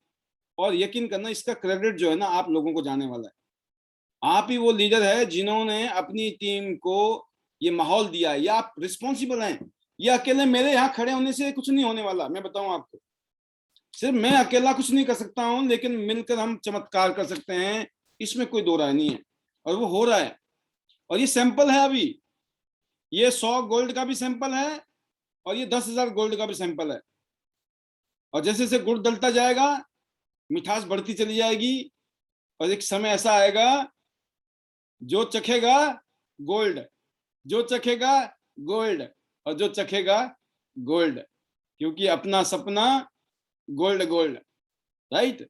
और यकीन करना, इसका क्रेडिट जो है ना आप लोगों को जाने वाला है। आप ही वो लीडर है जिन्होंने अपनी टीम को ये माहौल दिया है। ये आप रिस्पॉन्सिबल हैं। ये अकेले मेरे यहाँ खड़े होने से कुछ नहीं होने वाला, मैं बताऊं आपको। सिर्फ मैं अकेला कुछ नहीं कर सकता हूं, लेकिन मिलकर हम चमत्कार कर सकते हैं, इसमें कोई दो राय नहीं है। और वो हो रहा है। और ये सैंपल है अभी, ये 100 गोल्ड का भी सैंपल है और ये 10,000 गोल्ड का भी सैंपल है। और जैसे जैसे गुड़ डलता जाएगा, मिठास बढ़ती चली जाएगी, और एक समय ऐसा आएगा, जो चखेगा गोल्ड, जो चखेगा गोल्ड, और जो चखेगा गोल्ड, क्योंकि अपना सपना गोल्ड गोल्ड, राइट।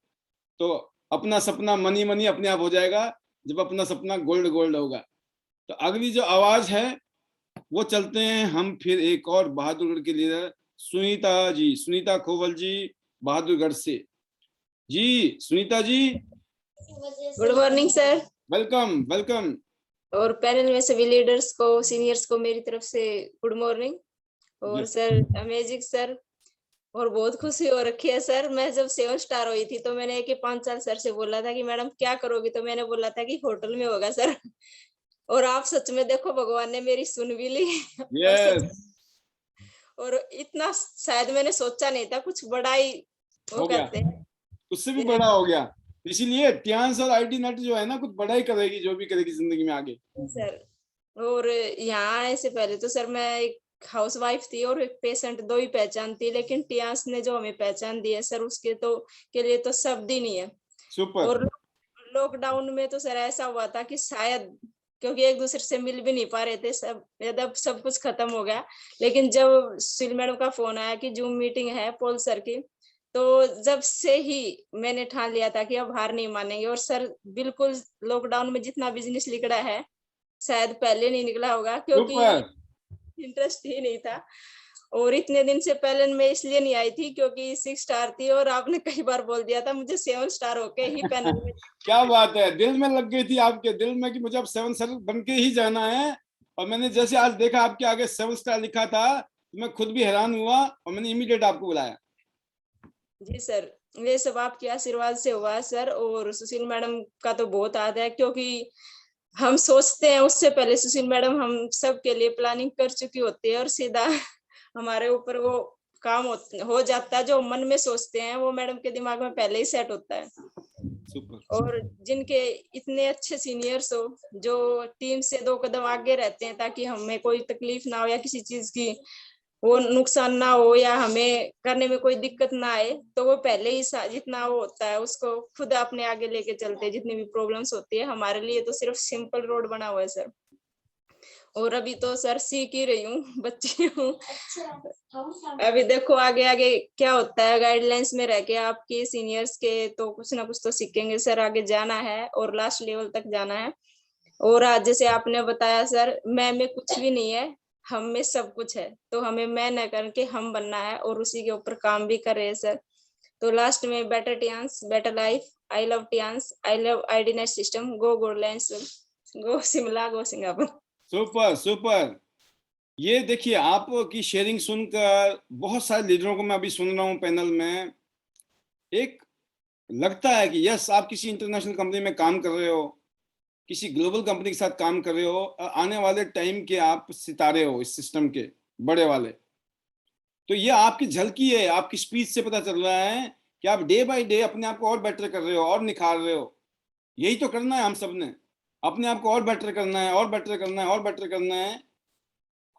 तो अपना सपना मनी मनी अपने आप हो जाएगा जब अपना सपना गोल्ड गोल्ड होगा। तो अगली जो आवाज है वो चलते हैं हम फिर एक और बहादुरगढ़ के लीडर सुनीता जी, सुनीता खोवल जी बहादुरगढ़ से। जी Sunita ji, good morning sir. Welcome welcome. और पैनल में सभी लीडर्स को, सीनियर्स को मेरी तरफ से गुड मॉर्निंग। और Yes. सर अमेजिंग सर, और बहुत खुशी हो रखी है सर। मैं जब 7 स्टार हुई थी तो मैंने कि 5 साल सर से बोला था कि मैडम क्या करोगी, तो मैंने बोला था कि होटल में होगा सर। और आप सच में देखो, भगवान ने मेरी सुन भी ली। Yes. और इतना शायद मैंने सोचा नहीं था, कुछ बड़ा ही हो वो गया, करते हैं उससे भी बड़ा हो गया। इसीलिए ट्यांस और IT नेट जो है ना, कुछ बड़ा ही करेगी, जो भी करेगी जिंदगी में आगे सर। और यहाँ आने से पहले तो सर मैं एक हाउस वाइफ थी और एक पेशेंट, दो ही पहचान थी, लेकिन टियास ने जो हमें पहचान दी है सर, उसके तो के लिए तो शब्द ही नहीं है। सुपर। और लॉकडाउन में तो सर ऐसा हुआ था कि शायद, क्योंकि एक दूसरे से मिल भी नहीं पा रहे थे, सब कुछ खत्म हो गया। लेकिन जब सुशील मैडम का फोन आया कि जूम मीटिंग है पॉल सर की, तो जब से ही मैंने ठान लिया था कि अब हार नहीं मानेंगे। और सर बिल्कुल लॉकडाउन में जितना बिजनेस निकला है शायद पहले नहीं निकला होगा, क्योंकि इंटरेस्ट ही नहीं था। और इतने दिन से पहले मैं इसलिए नहीं आई थी क्योंकि 6 स्टार थी, और आपने कई बार बोल दिया था मुझे 7 स्टार होके ही पैनल में। क्या बात है, दिल में लग गई थी आपके दिल में कि मुझे अब 7 स्टार बन के ही जाना है। और मैंने जैसे आज देखा आपके आगे 7 स्टार लिखा था, तो मैं खुद भी हैरान हुआ और मैंने इमीडिएट आपको बुलाया। जी सर, ये सब आपके आशीर्वाद से हुआ सर। और सुशील मैडम का तो बहुत हाथ है, क्योंकि हम सोचते हैं उससे पहले सुशील मैडम हम सब के लिए प्लानिंग कर चुकी होती है, और सीधा हमारे ऊपर वो काम हो जाता है। जो मन में सोचते हैं वो मैडम के दिमाग में पहले ही सेट होता है। सुपर। और जिनके इतने अच्छे सीनियर्स हो जो टीम से 2 कदम आगे रहते हैं ताकि हमें कोई तकलीफ ना हो या किसी चीज की वो नुकसान ना हो या हमें करने में कोई दिक्कत ना आए, तो वो पहले ही जितना वो होता है उसको खुद अपने आगे लेके चलते हैं। जितनी भी प्रॉब्लम्स होती है हमारे लिए तो सिर्फ सिंपल रोड बना हुआ है सर। और अभी तो सर सीख ही रही हूँ, बच्ची हूँ। अभी देखो आगे आगे क्या होता है, गाइडलाइंस में रह के आपके सीनियर्स के तो कुछ ना कुछ तो सीखेंगे सर। आगे जाना है और लास्ट लेवल तक जाना है। और आज जैसे आपने बताया सर, मैं में कुछ भी नहीं है, हम में सब कुछ है। तो हमें मैं न करके हम बनना है और उसी के ऊपर काम भी कर रहे हैं सर। तो लास्ट में better Tiens, better life, I love Tiens, I love IDNet system, go gold line, go Shimla, go Singapore. Super super. ये देखिए आपकी शेयरिंग सुनकर बहुत सारे लीडरों को मैं अभी सुन रहा हूँ पैनल में, एक लगता है कि यस आप किसी इंटरनेशनल कंपनी में काम कर रहे हो, किसी ग्लोबल कंपनी के साथ काम कर रहे हो, आने वाले टाइम के आप सितारे हो इस सिस्टम के बड़े वाले। तो ये आपकी झलकी है, आपकी स्पीच से पता चल रहा है कि आप डे बाय डे अपने आप को और बेटर कर रहे हो और निखार रहे हो। यही तो करना है हम सब ने, अपने आप को और बेटर करना है और बेटर करना है और बेटर करना है।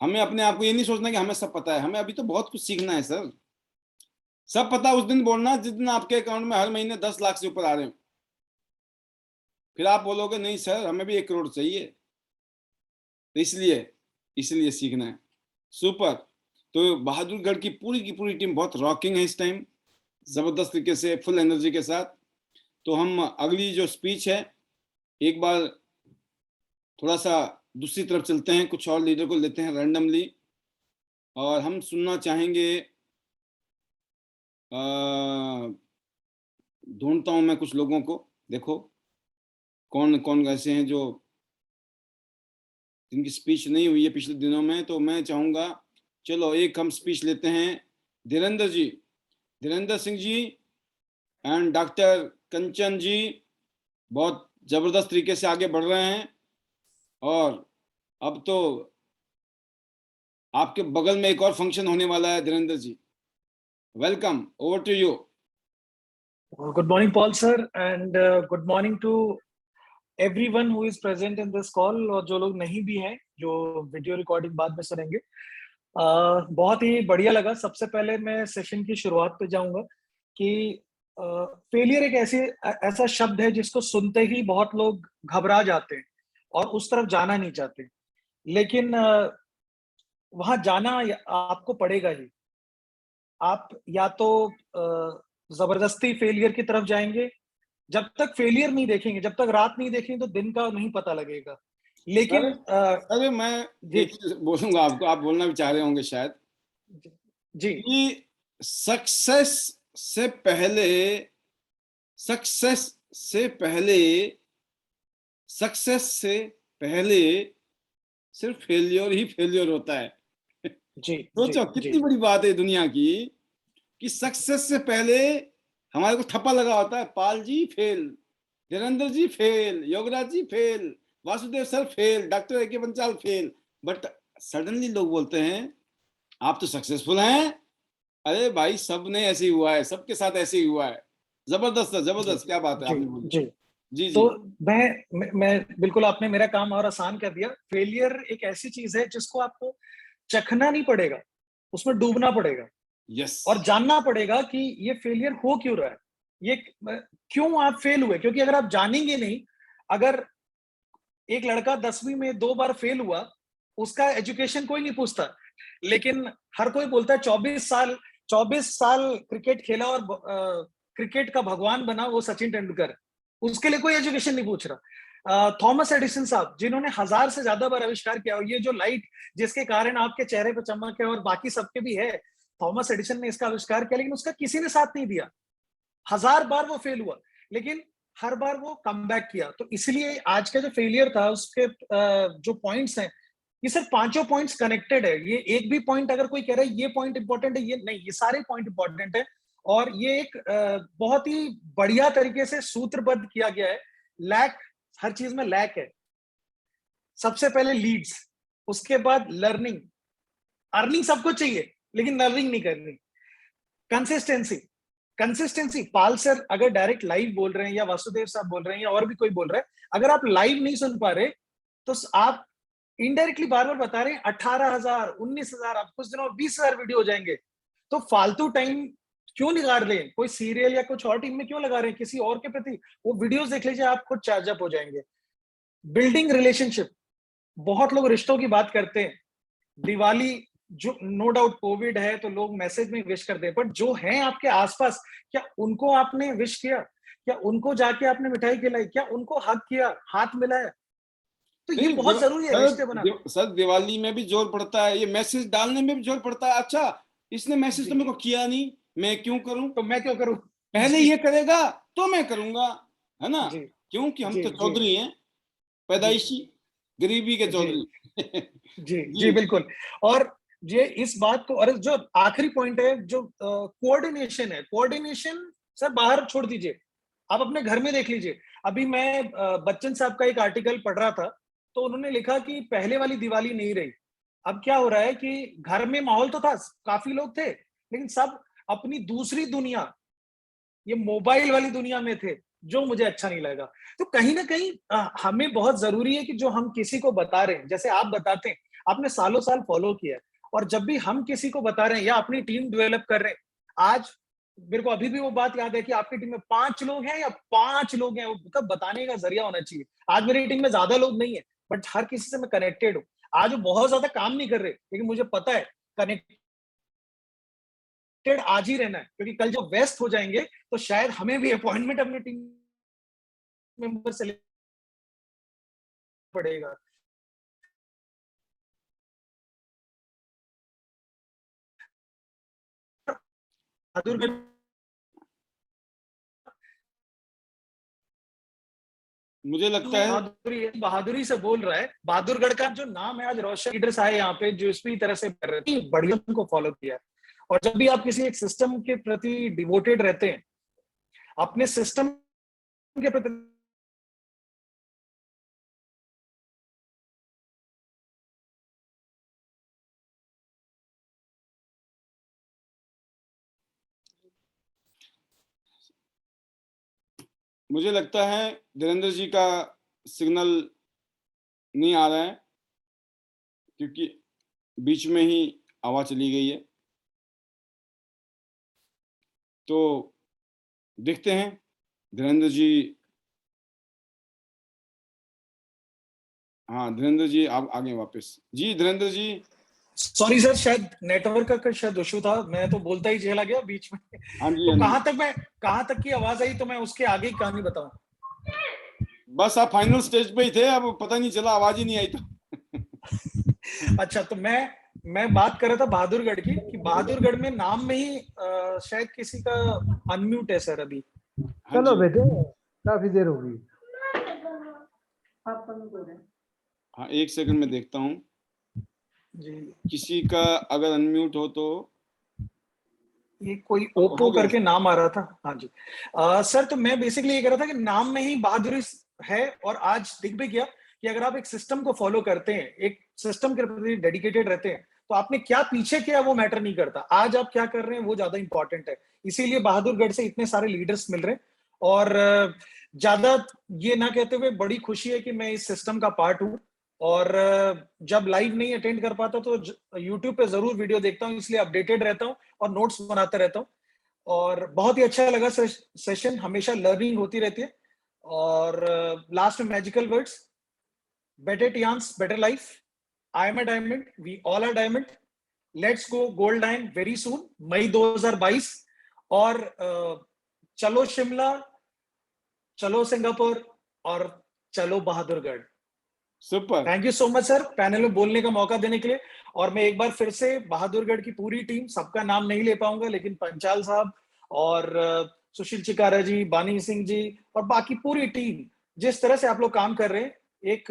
हमें अपने आप को ये नहीं सोचना कि हमें सब पता है, हमें अभी तो बहुत कुछ सीखना है सर। सब पता उस दिन बोलना जिस दिन आपके अकाउंट में हर महीने 10 लाख से ऊपर आ रहे हो। फिर आप बोलोगे नहीं सर हमें भी 1 करोड़ चाहिए। तो इसलिए सीखना है। सुपर। तो बहादुरगढ़ की पूरी टीम बहुत रॉकिंग है इस टाइम, जबरदस्त तरीके से फुल एनर्जी के साथ। तो हम अगली जो स्पीच है एक बार थोड़ा सा दूसरी तरफ चलते हैं, कुछ और लीडर को लेते हैं रैंडमली और हम सुनना चाहेंगे। ढूंढता हूं मैं कुछ लोगों को, देखो कौन कौन ऐसे हैं जो जिनकी स्पीच नहीं हुई है पिछले दिनों में। तो मैं चाहूंगा चलो एक हम स्पीच लेते हैं धीरेन्द्र जी, धीरेन्द्र सिंह जी एंड डॉक्टर कंचन जी बहुत जबरदस्त तरीके से आगे बढ़ रहे हैं। और अब तो आपके बगल में एक और फंक्शन होने वाला है Dhirendra ji, welcome, over to you. Good morning, Paul sir, and good morning to everyone who is present in this call और जो लोग नहीं भी हैं, जो वीडियो रिकॉर्डिंग बाद में सुनेंगे। बहुत ही बढ़िया लगा। सबसे पहले मैं सेशन की शुरुआत पे जाऊंगा कि फेलियर एक ऐसा शब्द है जिसको सुनते ही बहुत लोग घबरा जाते हैं और उस तरफ जाना नहीं चाहते, लेकिन वहां जाना आपको पड़ेगा ही। आप या तो जबरदस्ती फेलियर की तरफ जाएंगे, जब तक फेलियर नहीं देखेंगे, जब तक रात नहीं देखेंगे तो दिन का नहीं पता लगेगा। लेकिन अरे मैं एक चीज बोलूंगा आपको, आप बोलना भी चाह रहे होंगे शायद जी, कि सक्सेस से पहले सिर्फ फेलियर ही फेलियर होता है। जी, सोचो कितनी बड़ी बात है दुनिया की कि सक्सेस से पहले हमारे को ठप्पा लगा होता है, Pal ji fail, Dhirendra ji fail, Yograj ji fail, Vasudev sir fail, doctor A K Banchal fail. But suddenly लोग बोलते हैं आप तो सक्सेसफुल हैं। अरे भाई सबने ऐसे ही हुआ है, सबके साथ ऐसे ही हुआ है। जबरदस्त जबरदस्त, क्या बात है आपने बोली। जी जी। तो मैं बिल्कुल, आपने मेरा काम और आसान कर दिया। फेलियर एक ऐसी चीज है जिसको आपको चखना नहीं पड़ेगा, उसमें डूबना पड़ेगा। यस। और जानना पड़ेगा कि ये फेलियर हो क्यों रहा है, ये क्यों आप फेल हुए। क्योंकि अगर आप जानेंगे नहीं, अगर एक लड़का 10वीं में 2 बार फेल हुआ, उसका एजुकेशन कोई नहीं पूछता, लेकिन हर कोई बोलता है 24 साल क्रिकेट खेला और क्रिकेट का भगवान बना वो सचिन तेंदुलकर, उसके लिए कोई एजुकेशन नहीं पूछ रहा। थॉमस एडिसन साहब जिन्होंने 1000 से ज्यादा बार आविष्कार किया, और ये जो लाइट जिसके कारण आपके चेहरे पर चमक है और बाकी सबके भी है, थॉमस एडिसन ने इसका आविष्कार किया, लेकिन उसका किसी ने साथ नहीं दिया। 1000 बार वो फेल हुआ, लेकिन हर बार वो कम बैक किया। तो इसलिए आज का जो फेलियर था उसके जो पॉइंट्स हैं, ये सिर्फ 5 पॉइंट्स कनेक्टेड है। ये एक भी पॉइंट अगर कोई कह रहा है ये पॉइंट इंपॉर्टेंट है, ये नहीं, ये सारे पॉइंट इंपॉर्टेंट है। और ये एक बहुत ही बढ़िया तरीके से सूत्रबद्ध किया गया है। लैक, हर चीज में लैक है। सबसे पहले लीड्स, उसके बाद लर्निंग, अर्निंग सबको चाहिए लेकिन लर्निंग नहीं करनी, कंसिस्टेंसी, कंसिस्टेंसी, पाल सर अगर डायरेक्ट लाइव बोल रहे हैं या वासुदेव साहब बोल रहे हैं या और भी कोई बोल रहा है, अगर आप लाइव नहीं सुन पा रहे तो आप इनडायरेक्टली बार बार बता रहे हैं 18,000 19,000, आप कुछ दिनों में 20,000 वीडियो हो जाएंगे, तो फालतू टाइम क्यों निकाल रहे हैं? कोई सीरियल या कुछ और टीम में क्यों लगा रहे हैं? किसी और के प्रति वो वीडियोस देख लीजिए, आप खुद चार्ज अप हो जाएंगे। बिल्डिंग रिलेशनशिप, बहुत लोग रिश्तों की बात करते हैं। दिवाली जो नो डाउट कोविड है तो लोग मैसेज में विश करते हैं, बट जो हैं आपके आसपास, क्या उनको आपने विश किया? क्या उनको जाके आपने मिठाई खिलाई? क्या उनको हग किया, हाथ मिलाया? तो ये नहीं, बहुत जरूरी है रिश्ते बनाना। सर दिवाली में भी जोर पड़ता है, ये मैसेज डालने में भी जोर पड़ता है। अच्छा, इसने मैसेज तो मेरे को किया नहीं, मैं क्यों करूं? तो मैं क्यों करूं? पहले ये करेगा तो मैं करूंगा, है ना? जी, क्योंकि हम जी, तो जी, चौधरी हैं, पैदाइशी गरीबी के जी, चौधरी। जी, जी, बिल्कुल। और ये इस बात को, और जो आखिरी पॉइंट है, जो कोऑर्डिनेशन है, कोऑर्डिनेशन सर बाहर छोड़ दीजिए, आप अपने घर में देख लीजिए। अभी मैं बच्चन साहब का एक आर्टिकल पढ़ रहा था, तो उन्होंने लिखा कि पहले वाली दिवाली नहीं रही। अब क्या हो रहा है कि घर में माहौल तो था, काफी लोग थे, लेकिन सब अपनी दूसरी दुनिया, ये मोबाइल वाली दुनिया में थे, जो मुझे अच्छा नहीं लगा। तो कहीं ना कहीं हमें बहुत जरूरी है कि जो हम किसी को बता रहे हैं, जैसे आप बताते हैं, आपने सालों साल फॉलो किया है, और जब भी हम किसी को बता रहे हैं या अपनी टीम डेवलप कर रहे हैं, आज मेरे को अभी भी वो बात याद है कि आपकी टीम में 5 लोग हैं या 5 लोग हैं, वो बताने का जरिया होना चाहिए। आज मेरी टीम में ज्यादा लोग नहीं है, बट हर किसी से मैं कनेक्टेड हूँ। आज वो बहुत ज्यादा काम नहीं कर रहे, लेकिन मुझे पता है कनेक्टेड आज ही रहना है, क्योंकि कल जब व्यस्त हो जाएंगे तो शायद हमें भी अपॉइंटमेंट अपने टीम मेंबर से लेना पड़ेगा। बहादुरगढ़ मुझे लगता है बहादुरी से बोल रहा है। बहादुरगढ़ का जो नाम है, आज रोशन लीडर्स आए यहाँ पे जो इसी तरह से कर रहे थे, बढ़िया को फॉलो किया है। और जब भी आप किसी एक सिस्टम के प्रति डिवोटेड रहते हैं, अपने सिस्टम के प्रति मुझे लगता है धीरेन्द्र जी का सिग्नल नहीं आ रहा है, क्योंकि बीच में ही आवाज चली गई है। तो देखते हैं धीरेन्द्र जी। हाँ धीरेन्द्र जी आप आगे वापस। जी धीरेन्द्र जी। सॉरी सर, शायद नेटवर्क का शायद इशू था, मैं तो बोलता ही चला गया बीच में। हाँ जी, तो कहाँ तक की आवाज आई, तो मैं उसके आगे की कहानी बताऊं? बस आप फाइनल स्टेज पे ही थे, अब पता नहीं चला, आवाज ही नहीं आई तो। अच्छा, तो मैं बात कर रहा था बहादुरगढ़ की, कि बहादुरगढ़ में नाम में ही शायद किसी का अनम्यूट है सर अभी। चलो बेटे, काफी देर हो गई। हाँ 1 सेकंड में देखता हूँ जी, किसी का अगर अनम्यूट हो तो। ये कोई ओप्पो करके नाम आ रहा था। हाँ जी सर, तो मैं बेसिकली ये कह रहा था कि नाम में ही बहादुरी है, और आज दिख भी गया कि अगर आप एक सिस्टम को फॉलो करते हैं, एक सिस्टम के प्रति डेडिकेटेड रहते हैं, तो आपने क्या पीछे किया वो मैटर नहीं करता, आज आप क्या कर रहे हैं वो ज्यादा इंपॉर्टेंट है। इसीलिए बहादुरगढ़ से इतने सारे लीडर्स मिल रहे हैं, और ज्यादा ये ना कहते हुए बड़ी खुशी है कि मैं इस सिस्टम का पार्ट हूँ। और जब लाइव नहीं अटेंड कर पाता तो यूट्यूब पे जरूर वीडियो देखता हूँ, इसलिए अपडेटेड रहता हूँ और नोट्स बनाता रहता हूँ। और बहुत ही अच्छा लगा सेशन, हमेशा लर्निंग होती रहती है। और लास्ट में magical words, better chance, better life. I am a diamond. We all are diamond. Let's go gold line very soon. मई 2022। और चलो शिमला, चलो सिंगापुर, और चलो Bahadurgarh. Super. Thank you so much sir, panel में बोलने का मौका देने के लिए। और मैं एक बार फिर से बहादुरगढ़ की पूरी टीम, सबका नाम नहीं ले पाऊंगा, लेकिन पंचाल साहब और सुशील चिकारा जी, बानी सिंह जी, और बाकी पूरी टीम, जिस तरह से आप लोग काम कर रहे हैं, एक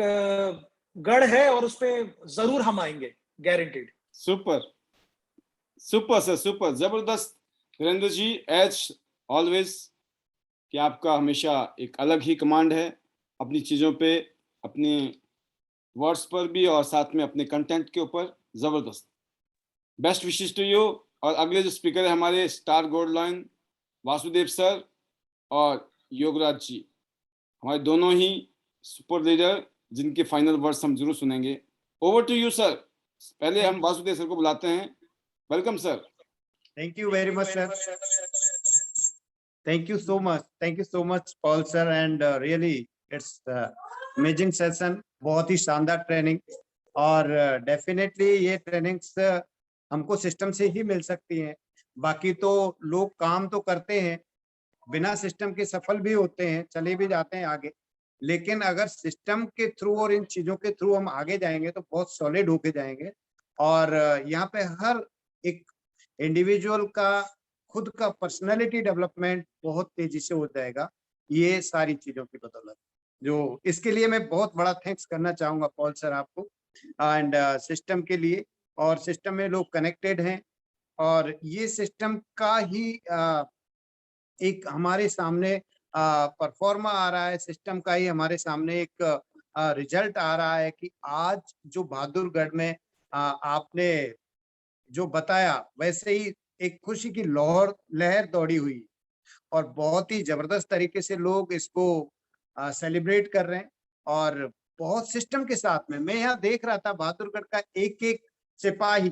गढ़ है और उस पर जरूर हम आएंगे, guaranteed. Super super sir, super, जबरदस्त धीरेन्द्र जी, एज ऑलवेज, कि आपका हमेशा एक अलग ही कमांड है अपनी चीजों पे, अपने वर्ड्स पर भी और साथ में अपने कंटेंट के ऊपर। जबरदस्त, बेस्ट विशेस टू यू। और अगले जो स्पीकर है हमारे, star gold line Vasudev sir और योगराज जी, हमारे दोनों ही सुपर लीडर, जिनके फाइनल वर्ड्स हम जरूर सुनेंगे। Over to you sir. पहले हम वासुदेव सर को बुलाते हैं। Welcome sir. Thank you very much, sir. Thank you so much. Thank you so much, Paul sir. And really, it's amazing session. बहुत ही शानदार ट्रेनिंग, और डेफिनेटली ये ट्रेनिंग्स हमको सिस्टम से ही मिल सकती हैं। बाकी तो लोग काम तो करते हैं, बिना सिस्टम के सफल भी होते हैं, चले भी जाते हैं आगे, लेकिन अगर सिस्टम के थ्रू और इन चीजों के थ्रू हम आगे जाएंगे तो बहुत सॉलिड होके जाएंगे। और यहाँ पे हर एक इंडिविजुअल का खुद का पर्सनालिटी डेवलपमेंट बहुत तेजी से हो जाएगा, ये सारी चीजों की बदौलत। जो इसके लिए मैं बहुत बड़ा थैंक्स करना चाहूंगा पॉल सर आपको एंड सिस्टम के लिए। और सिस्टम में लोग कनेक्टेड हैं, और ये सिस्टम का ही एक हमारे सामने परफॉर्मा आ रहा है, सिस्टम का ही हमारे सामने एक रिजल्ट आ रहा है कि आज जो बहादुरगढ़ में आपने जो बताया, वैसे ही एक खुशी की लहर दौड़ी हुई, और बहुत ही जबरदस्त तरीके से लोग इसको सेलिब्रेट कर रहे हैं, और बहुत सिस्टम के साथ में। मैं यहाँ देख रहा था बहादुरगढ़ का एक एक सिपाही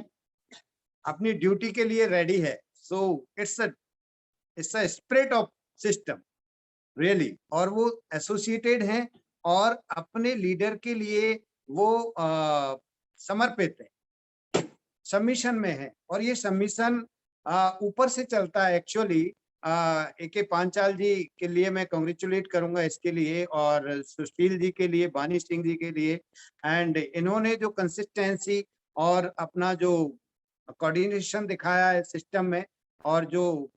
अपनी ड्यूटी के लिए रेडी है। So it's a spirit of system really, और वो एसोसिएटेड हैं और अपने लीडर के लिए वो समर्पित है, सबमिशन में है। और ये सबमिशन ऊपर से चलता है एक्चुअली। AK पांचाल जी के लिए मैं कॉन्ग्रेचुलेट करूंगा इसके लिए, और सुशील जी के लिए, बानी सिंह जी के लिए। एंड इन्होंने जो कंसिस्टेंसी और अपना जो कोऑर्डिनेशन दिखाया है सिस्टम में, और जो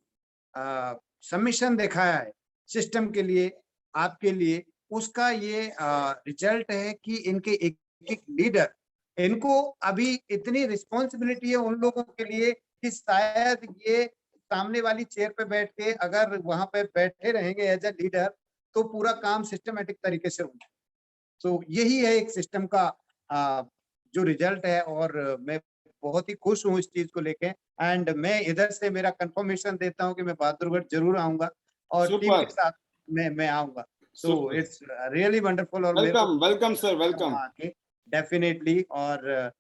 सबमिशन दिखाया है सिस्टम के लिए, आपके लिए, उसका ये रिजल्ट है कि इनके एक एक लीडर, इनको अभी इतनी रिस्पॉन्सिबिलिटी है उन लोगों के लिए कि शायद ये सामने वाली चेयर पे बैठ के अगर वहां पे बैठे रहेंगे एज ए लीडर, तो पूरा काम सिस्टमेटिक तरीके से होगा। तो यही है एक सिस्टम का जो रिजल्ट है, और मैं बहुत ही खुश हूँ इस चीज को लेके। एंड मैं इधर से मेरा कंफर्मेशन देता हूँ कि मैं बहादुरगढ़ जरूर आऊंगा, और टीम के साथ मैं आऊंगा। So it's really wonderful. और वेलकम सर, वेलकम डेफिनेटली। और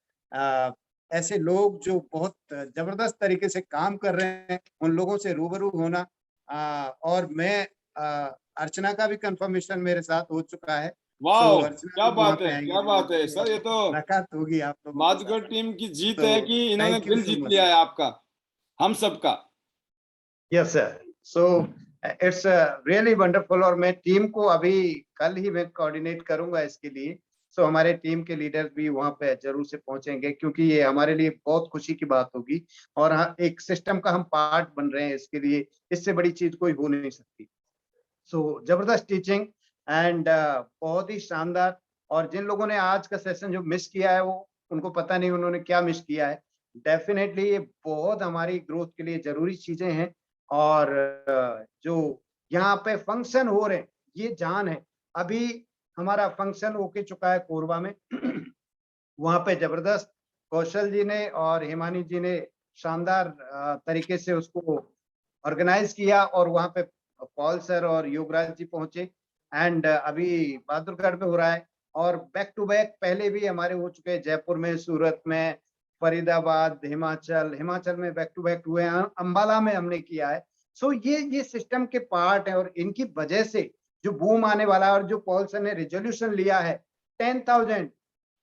ऐसे लोग जो बहुत जबरदस्त तरीके से काम कर रहे हैं, उन लोगों से रूबरू होना। और मैं अर्चना का भी कंफर्मेशन मेरे साथ हो चुका है। वाह, क्या बात है, क्या बात है सर। ये तो मुलाकात होगी आप लोगों के साथ। बहादुरगढ़ टीम की जीत है कि इन्होंने दिल जीत लिया है आपका, हम सबका। Yes sir, so it's really wonderful. और मैं टीम को अभी कल ही मैं कोऑर्डिनेट करूंगा इसके लिए। सो हमारे टीम के लीडर भी वहां पे जरूर से पहुंचेंगे, क्योंकि ये हमारे लिए बहुत खुशी की बात होगी, और एक सिस्टम का हम पार्ट बन रहे हैं इसके लिए। इससे बड़ी चीज कोई हो नहीं सकती। सो जबरदस्त टीचिंग एंड बहुत ही शानदार। और जिन लोगों ने आज का सेशन जो मिस किया है, वो उनको पता नहीं उन्होंने क्या मिस किया है। डेफिनेटली ये बहुत हमारी ग्रोथ के लिए जरूरी चीजें हैं। और जो यहाँ पे फंक्शन हो रहे हैं, ये जान है। अभी हमारा फंक्शन होके चुका है कोरबा में वहां पे जबरदस्त कौशल जी ने और हिमानी जी ने शानदार तरीके से उसको ऑर्गेनाइज किया, और वहां पे पॉल सर और योगराज जी पहुंचे। एंड अभी बहादुरगढ़ में हो रहा है, और बैक टू बैक पहले भी हमारे हो चुके हैं, जयपुर में, सूरत में, फरीदाबाद, हिमाचल में बैक टू बैक हुए हैं, अंबाला में हमने किया है। सो ये सिस्टम के पार्ट है, और इनकी वजह से जो बूम आने वाला है, और जो पॉल सर ने रेजोल्यूशन लिया है 10,000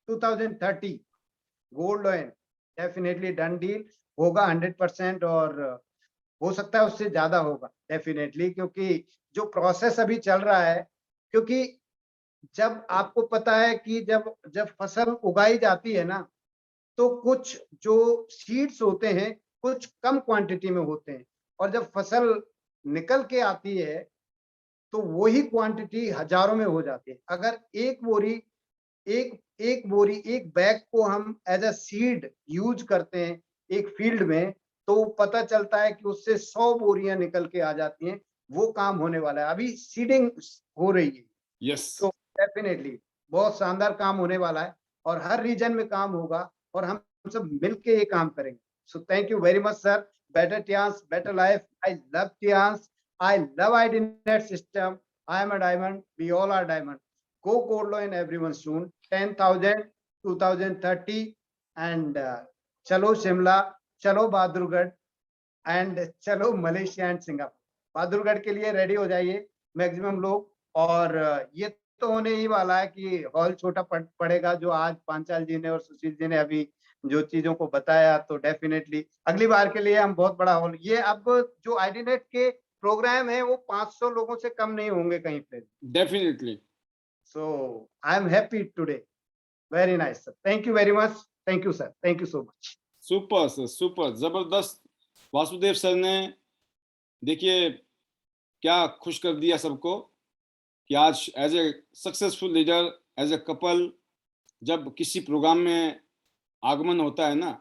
2030 gold lion, definitely done deal होगा 100%। और हो सकता है उससे ज्यादा होगा डेफिनेटली, क्योंकि जो प्रोसेस अभी चल रहा है, क्योंकि जब आपको पता है कि जब फसल उगाई जाती है ना, तो कुछ जो सीड्स होते हैं कुछ कम क्वांटिटी में होते हैं, और जब फसल निकल के आती है तो वही क्वांटिटी हजारों में हो जाती है। अगर एक बोरी एक बैग को हम एज अ सीड यूज करते हैं एक फील्ड में, तो पता चलता है कि उससे 100 बोरियां निकल के आ जाती हैं। वो काम होने वाला है, अभी सीडिंग हो रही है। यस, तो डेफिनेटली बहुत शानदार काम होने वाला है, और हर रीजन में काम होगा, और हम सब मिलके ये काम करेंगे। So thank you very much sir. Better Tiens, better life. I love Tiens, I love IDNet system. I am a diamond. We all are diamond. Go gold loan everyone soon. 10,000, 2030 and chalo Shimla, chalo Badurgarh and चलो मलेशिया एंड सिंगापुर. बहादुरगढ़ के लिए रेडी हो जाइए मैक्सिमम लोग. और ये तो होने ही वाला है कि हॉल छोटा पड़ेगा, जो आज पांचाल जी ने और सुशील जी ने अभी जो चीजों को बताया, तो डेफिनेटली अगली बार के लिए हम बहुत बड़ा हॉल. ये अब जो आईडीनेट के प्रोग्राम है वो 500 लोगों से कम नहीं होंगे कहीं पे. Definitely. So I am happy today. Very nice sir. Thank you very much. Thank you sir. Thank you so much. Super sir, super, जबरदस्त. वासुदेव सर ने देखिए क्या खुश कर दिया सबको कि आज as a successful leader, as a couple, जब किसी प्रोग्राम में आगमन होता है ना,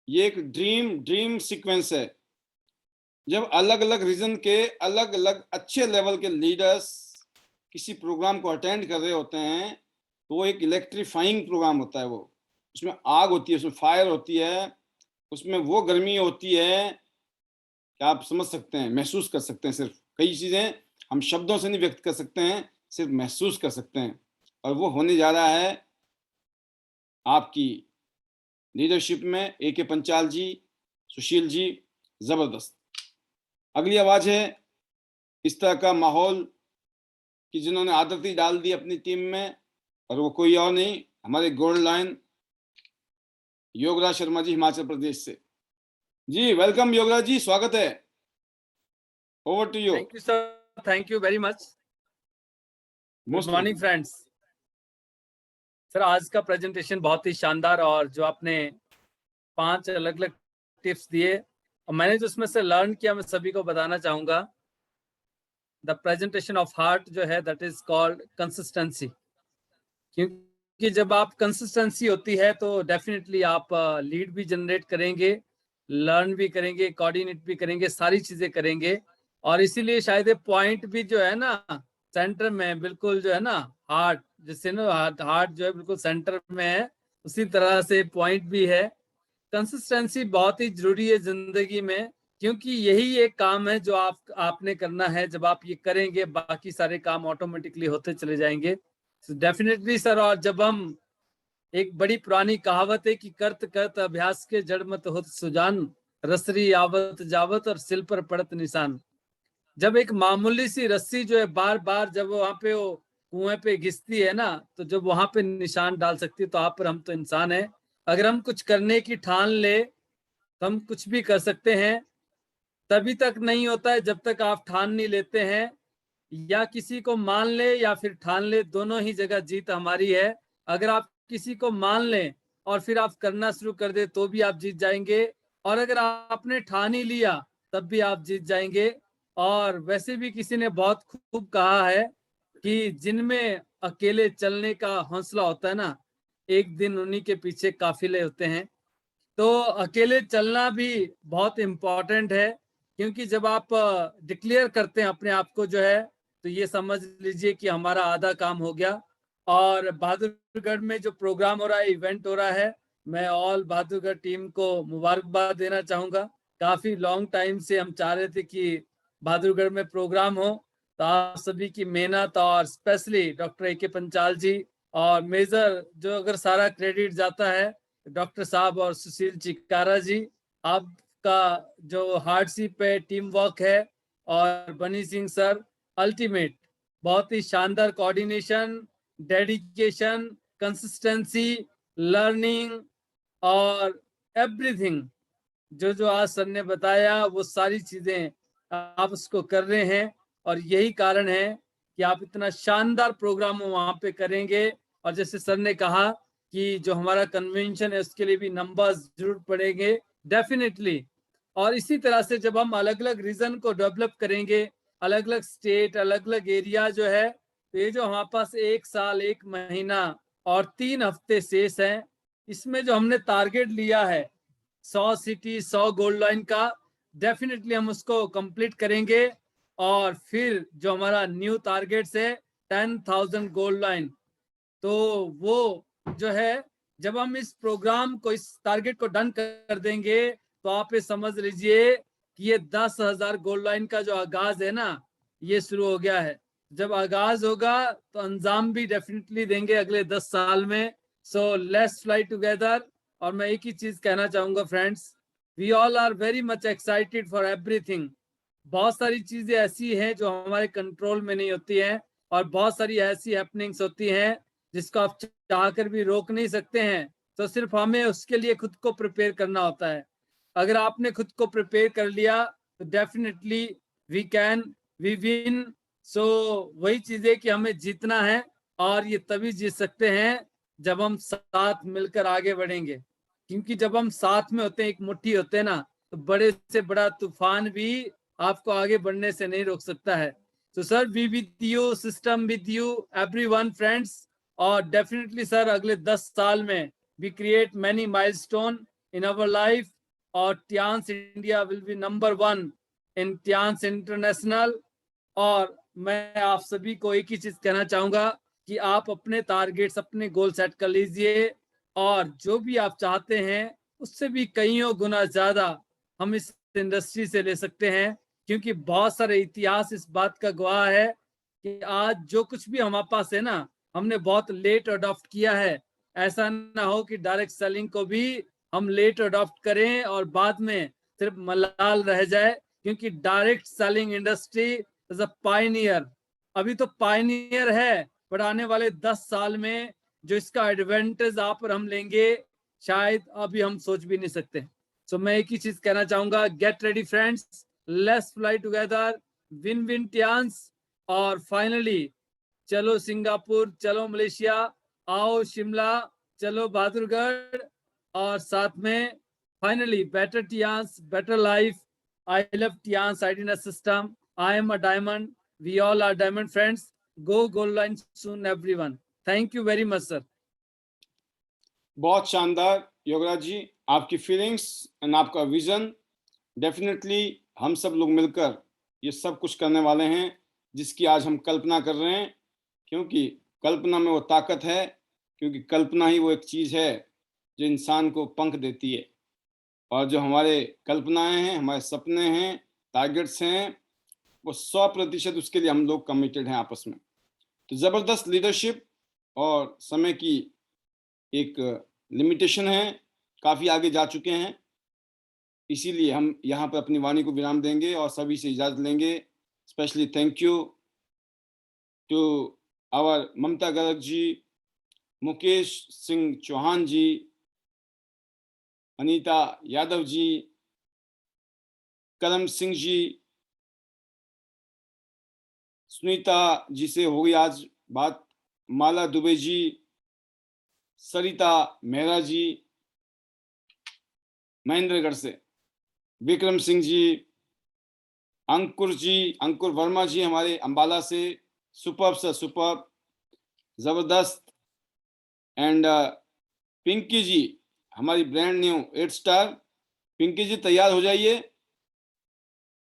ये एक ड्रीम सीक्वेंस है. जब अलग अलग रीजन के अलग अलग अच्छे लेवल के लीडर्स किसी प्रोग्राम को अटेंड कर रहे होते हैं, तो वो एक इलेक्ट्रीफाइंग प्रोग्राम होता है. वो उसमें आग होती है, उसमें फायर होती है, उसमें वो गर्मी होती है कि आप समझ सकते हैं, महसूस कर सकते हैं. सिर्फ कई चीजें हम शब्दों से नहीं व्यक्त कर सकते हैं, सिर्फ महसूस कर सकते हैं. और वो होने जा रहा है आपकी लीडरशिप में. AK पंचाल जी, सुशील जी, जबरदस्त. अगली आवाज है इस तरह का माहौल कि जिन्होंने आदत ही डाल दी अपनी टीम में, और वो कोई और नहीं, हमारे गोल्ड लाइन योगराज शर्मा जी, हिमाचल प्रदेश से. जी वेलकम योगराज जी, स्वागत है. Over to you. Thank you sir. Thank you very much. Good morning friends. Sir आज का प्रेजेंटेशन बहुत ही शानदार, और जो आपने 5 अलग अलग टिप्स दिए और मैंने जो उसमें से लर्न किया, मैं सभी को बताना चाहूंगा. द प्रेजेंटेशन ऑफ हार्ट जो है, दैट इज कॉल्ड कंसिस्टेंसी. क्योंकि जब आप कंसिस्टेंसी होती है तो डेफिनेटली आप लीड भी जनरेट करेंगे, लर्न भी करेंगे, कोऑर्डिनेट भी करेंगे, सारी चीजें करेंगे. और इसीलिए शायद ये पॉइंट भी जो है ना सेंटर में, बिल्कुल जो है ना हार्ट, जिससे ना हार्ट जो है बिल्कुल सेंटर में है, उसी तरह से पॉइंट भी है. कंसिस्टेंसी बहुत ही जरूरी है जिंदगी में, क्योंकि यही एक काम है जो आपने करना है. जब आप ये करेंगे, बाकी सारे काम ऑटोमेटिकली होते चले जाएंगे. Definitely sir. और जब हम, एक बड़ी पुरानी कहावत है कि करत करत अभ्यास के जड़ मत होत सुजान, रसरी आवत जावत और सिल पर पड़त निशान. जब एक मामूली सी रस्सी जो है बार बार जब वहां पे वो कुएं पे घिसती है ना, तो जब वहां पे निशान डाल सकती है, तो आप पर हम तो इंसान है. अगर हम कुछ करने की ठान ले तो हम कुछ भी कर सकते हैं. तभी तक नहीं होता है जब तक आप ठान नहीं लेते हैं. या किसी को मान ले या फिर ठान ले, दोनों ही जगह जीत हमारी है. अगर आप किसी को मान लें और फिर आप करना शुरू कर दे तो भी आप जीत जाएंगे, और अगर आपने ठान ही लिया तब भी आप जीत जाएंगे. और वैसे भी किसी ने बहुत खूब कहा है कि जिनमें अकेले चलने का हौसला होता है ना, एक दिन उन्हीं के पीछे काफिले होते हैं. तो अकेले चलना भी बहुत इम्पोर्टेंट है, क्योंकि जब आप डिक्लेयर करते हैं अपने आप को जो है, तो ये समझ लीजिए कि हमारा आधा काम हो गया. और बहादुरगढ़ में जो प्रोग्राम हो रहा है, इवेंट हो रहा है, मैं ऑल बहादुरगढ़ टीम को मुबारकबाद देना चाहूंगा. काफी लॉन्ग टाइम से हम चाह रहे थे कि बहादुरगढ़ में प्रोग्राम हो, तो आप सभी की मेहनत और स्पेशली डॉक्टर AK पंचाल जी, और मेजर जो अगर सारा क्रेडिट जाता है डॉक्टर साहब और सुशील चिकारा जी, आपका जो हार्ड सी पे टीम वर्क है, और बनी सिंह सर, अल्टीमेट, बहुत ही शानदार कोऑर्डिनेशन, डेडिकेशन, कंसिस्टेंसी, लर्निंग और एवरीथिंग जो जो आज सर ने बताया, वो सारी चीजें आप उसको कर रहे हैं. और यही कारण है कि आप इतना शानदार प्रोग्राम वहां पे करेंगे. और जैसे सर ने कहा कि जो हमारा कन्वेंशन है उसके लिए भी नंबर्स जरूर पड़ेंगे डेफिनेटली. और इसी तरह से जब हम अलग अलग रीजन को डेवलप करेंगे, अलग अलग स्टेट, अलग अलग एरिया जो है, तो ये जो हमारे पास 1 साल 1 महीना और 3 हफ्ते शेष है, इसमें जो हमने टारगेट लिया है 100 सिटी 100 गोल्ड लाइन का, डेफिनेटली हम उसको कंप्लीट करेंगे. और फिर जो हमारा न्यू टारगेट्स है 10,000 गोल्ड लाइन, तो वो जो है, जब हम इस प्रोग्राम को, इस टारगेट को डन कर देंगे, तो आप ये समझ लीजिए कि ये 10,000 गोल्ड लाइन का जो आगाज है ना, ये शुरू हो गया है। जब आगाज होगा तो अंजाम भी डेफिनेटली देंगे अगले 10 साल में। So let's fly together. और मैं एक ही चीज कहना चाहूंगा friends, we all are very much excited for everything. बहुत सारी चीजें ऐसी हैं जो हमारे कंट्रोल में नहीं होती हैं, और बहुत सारी ऐसी हैपनिंग्स होती हैं जिसको आप चाहकर भी रोक नहीं सकते हैं। तो सिर्फ हमें उसके लिए खुद को प्रिपेयर करना होता है। अगर आपने खुद को प्रिपेयर कर लिया तो definitely we can, we win. So वही चीजें कि हमें जीतना है, और ये तभी जीत सकते हैं जब हम साथ मिलकर आगे बढ़ेंगे। क्योंकि जब हम साथ में होते हैं, एक मुट्ठी होते हैं ना, तो बड़े से बड़ा तूफान भी आपको आगे बढ़ने से नहीं रोक सकता है। तो sir, we with you, system with you, everyone friends. और डेफिनेटली सर, अगले 10 साल में we create many milestone in our life, और Tiens India will be number 1 in Tiens international. और मैं आप सभी को एक ही चीज कहना चाहूंगा कि आप अपने टारगेट्स, अपने गोल सेट कर लीजिए, और जो भी आप चाहते हैं उससे भी कईयों गुना ज्यादा हम इस इंडस्ट्री से ले सकते हैं। क्योंकि बहुत सारे इतिहास इस बात का गवाह है कि आज जो कुछ भी हमारे पास है ना, हमने बहुत लेट अडॉप्ट किया है। ऐसा ना हो कि डायरेक्ट सेलिंग को भी हम लेट अडॉप्ट करें और बाद में सिर्फ मलाल रह जाए। क्योंकि direct selling industry is a Pioneer. अभी तो पायनियर है, पर आने वाले 10 साल में जो इसका एडवांटेज आप और हम लेंगे, शायद अभी हम सोच भी नहीं सकते। सो मैं एक ही चीज कहना चाहूंगा, get ready friends, let's fly together, win win Tiens. और फाइनली चलो सिंगापुर, चलो मलेशिया, आओ शिमला, चलो बहादुरगढ़, और साथ में finally better Tiens, better life. I love Tiens आईडीएस system, I am a diamond, we all are diamond friends, go gold line soon everyone. Thank you very much sir. बहुत शानदार योगराज जी, आपकी फीलिंग्स एंड आपका विजन। डेफिनेटली हम सब लोग मिलकर ये सब कुछ करने वाले हैं जिसकी आज हम कल्पना कर रहे हैं। क्योंकि कल्पना में वो ताकत है, क्योंकि कल्पना ही वो एक चीज है जो इंसान को पंख देती है। और जो हमारे कल्पनाएं हैं, हमारे सपने हैं, टारगेट्स हैं, वो 100% उसके लिए हम लोग कमिटेड हैं आपस में। तो जबरदस्त लीडरशिप, और समय की एक लिमिटेशन है, काफी आगे जा चुके हैं, इसीलिए हम यहाँ पर अपनी वाणी को विराम देंगे और सभी से इजाजत लेंगे। Specially thank you to our Mamta Garg ji, Mukesh Singh Chauhan ji, Anita Yadav ji, Karam Singh जी, सुनीता जी से हो गई आज बात, माला दुबे जी, सरिता मेहरा जी महेंद्रगढ़ से, विक्रम सिंह जी, अंकुर जी, अंकुर वर्मा जी हमारे अंबाला से, सुपर्ब सर, सुपर्ब, जबरदस्त। एंड पिंकी जी हमारी ब्रांड न्यू 8 स्टार। पिंकी जी तैयार हो जाइए,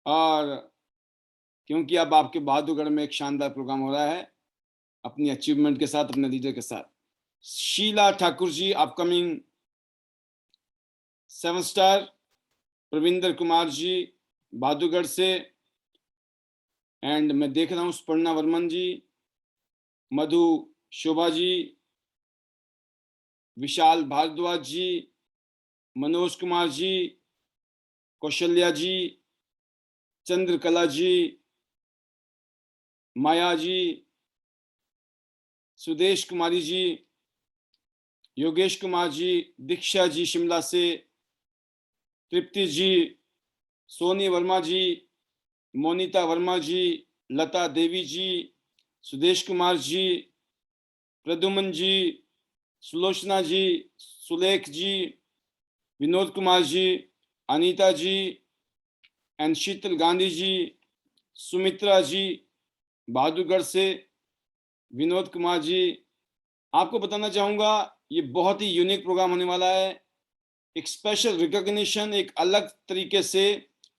और क्योंकि अब आपके बहादुरगढ़ में एक शानदार प्रोग्राम हो रहा है अपनी अचीवमेंट के साथ, अपने लीडर के साथ। Sheila Thakur ji upcoming 7 star. प्रविंदर कुमार जी बहादुरगढ़ से, एंड मैं देख रहा हूँ स्पर्णा वर्मन जी, मधु शोभा जी, विशाल भारद्वाज जी, मनोज कुमार जी, कौशल्या जी, चंद्रकला जी, माया जी, सुदेश कुमारी जी, योगेश कुमार जी, दीक्षा जी शिमला से, तृप्ति जी, सोनी वर्मा जी, मोनिता वर्मा जी, लता देवी जी, सुदेश कुमार जी, प्रदुमन जी, सुलोचना जी, सुलेख जी, विनोद कुमार जी, अनीता जी एंड शीतल गांधी जी, सुमित्रा जी बहादुरगढ़ से, विनोद कुमार जी। आपको बताना चाहूंगा ये बहुत ही यूनिक प्रोग्राम होने वाला है, एक स्पेशल रिकॉग्निशन, एक अलग तरीके से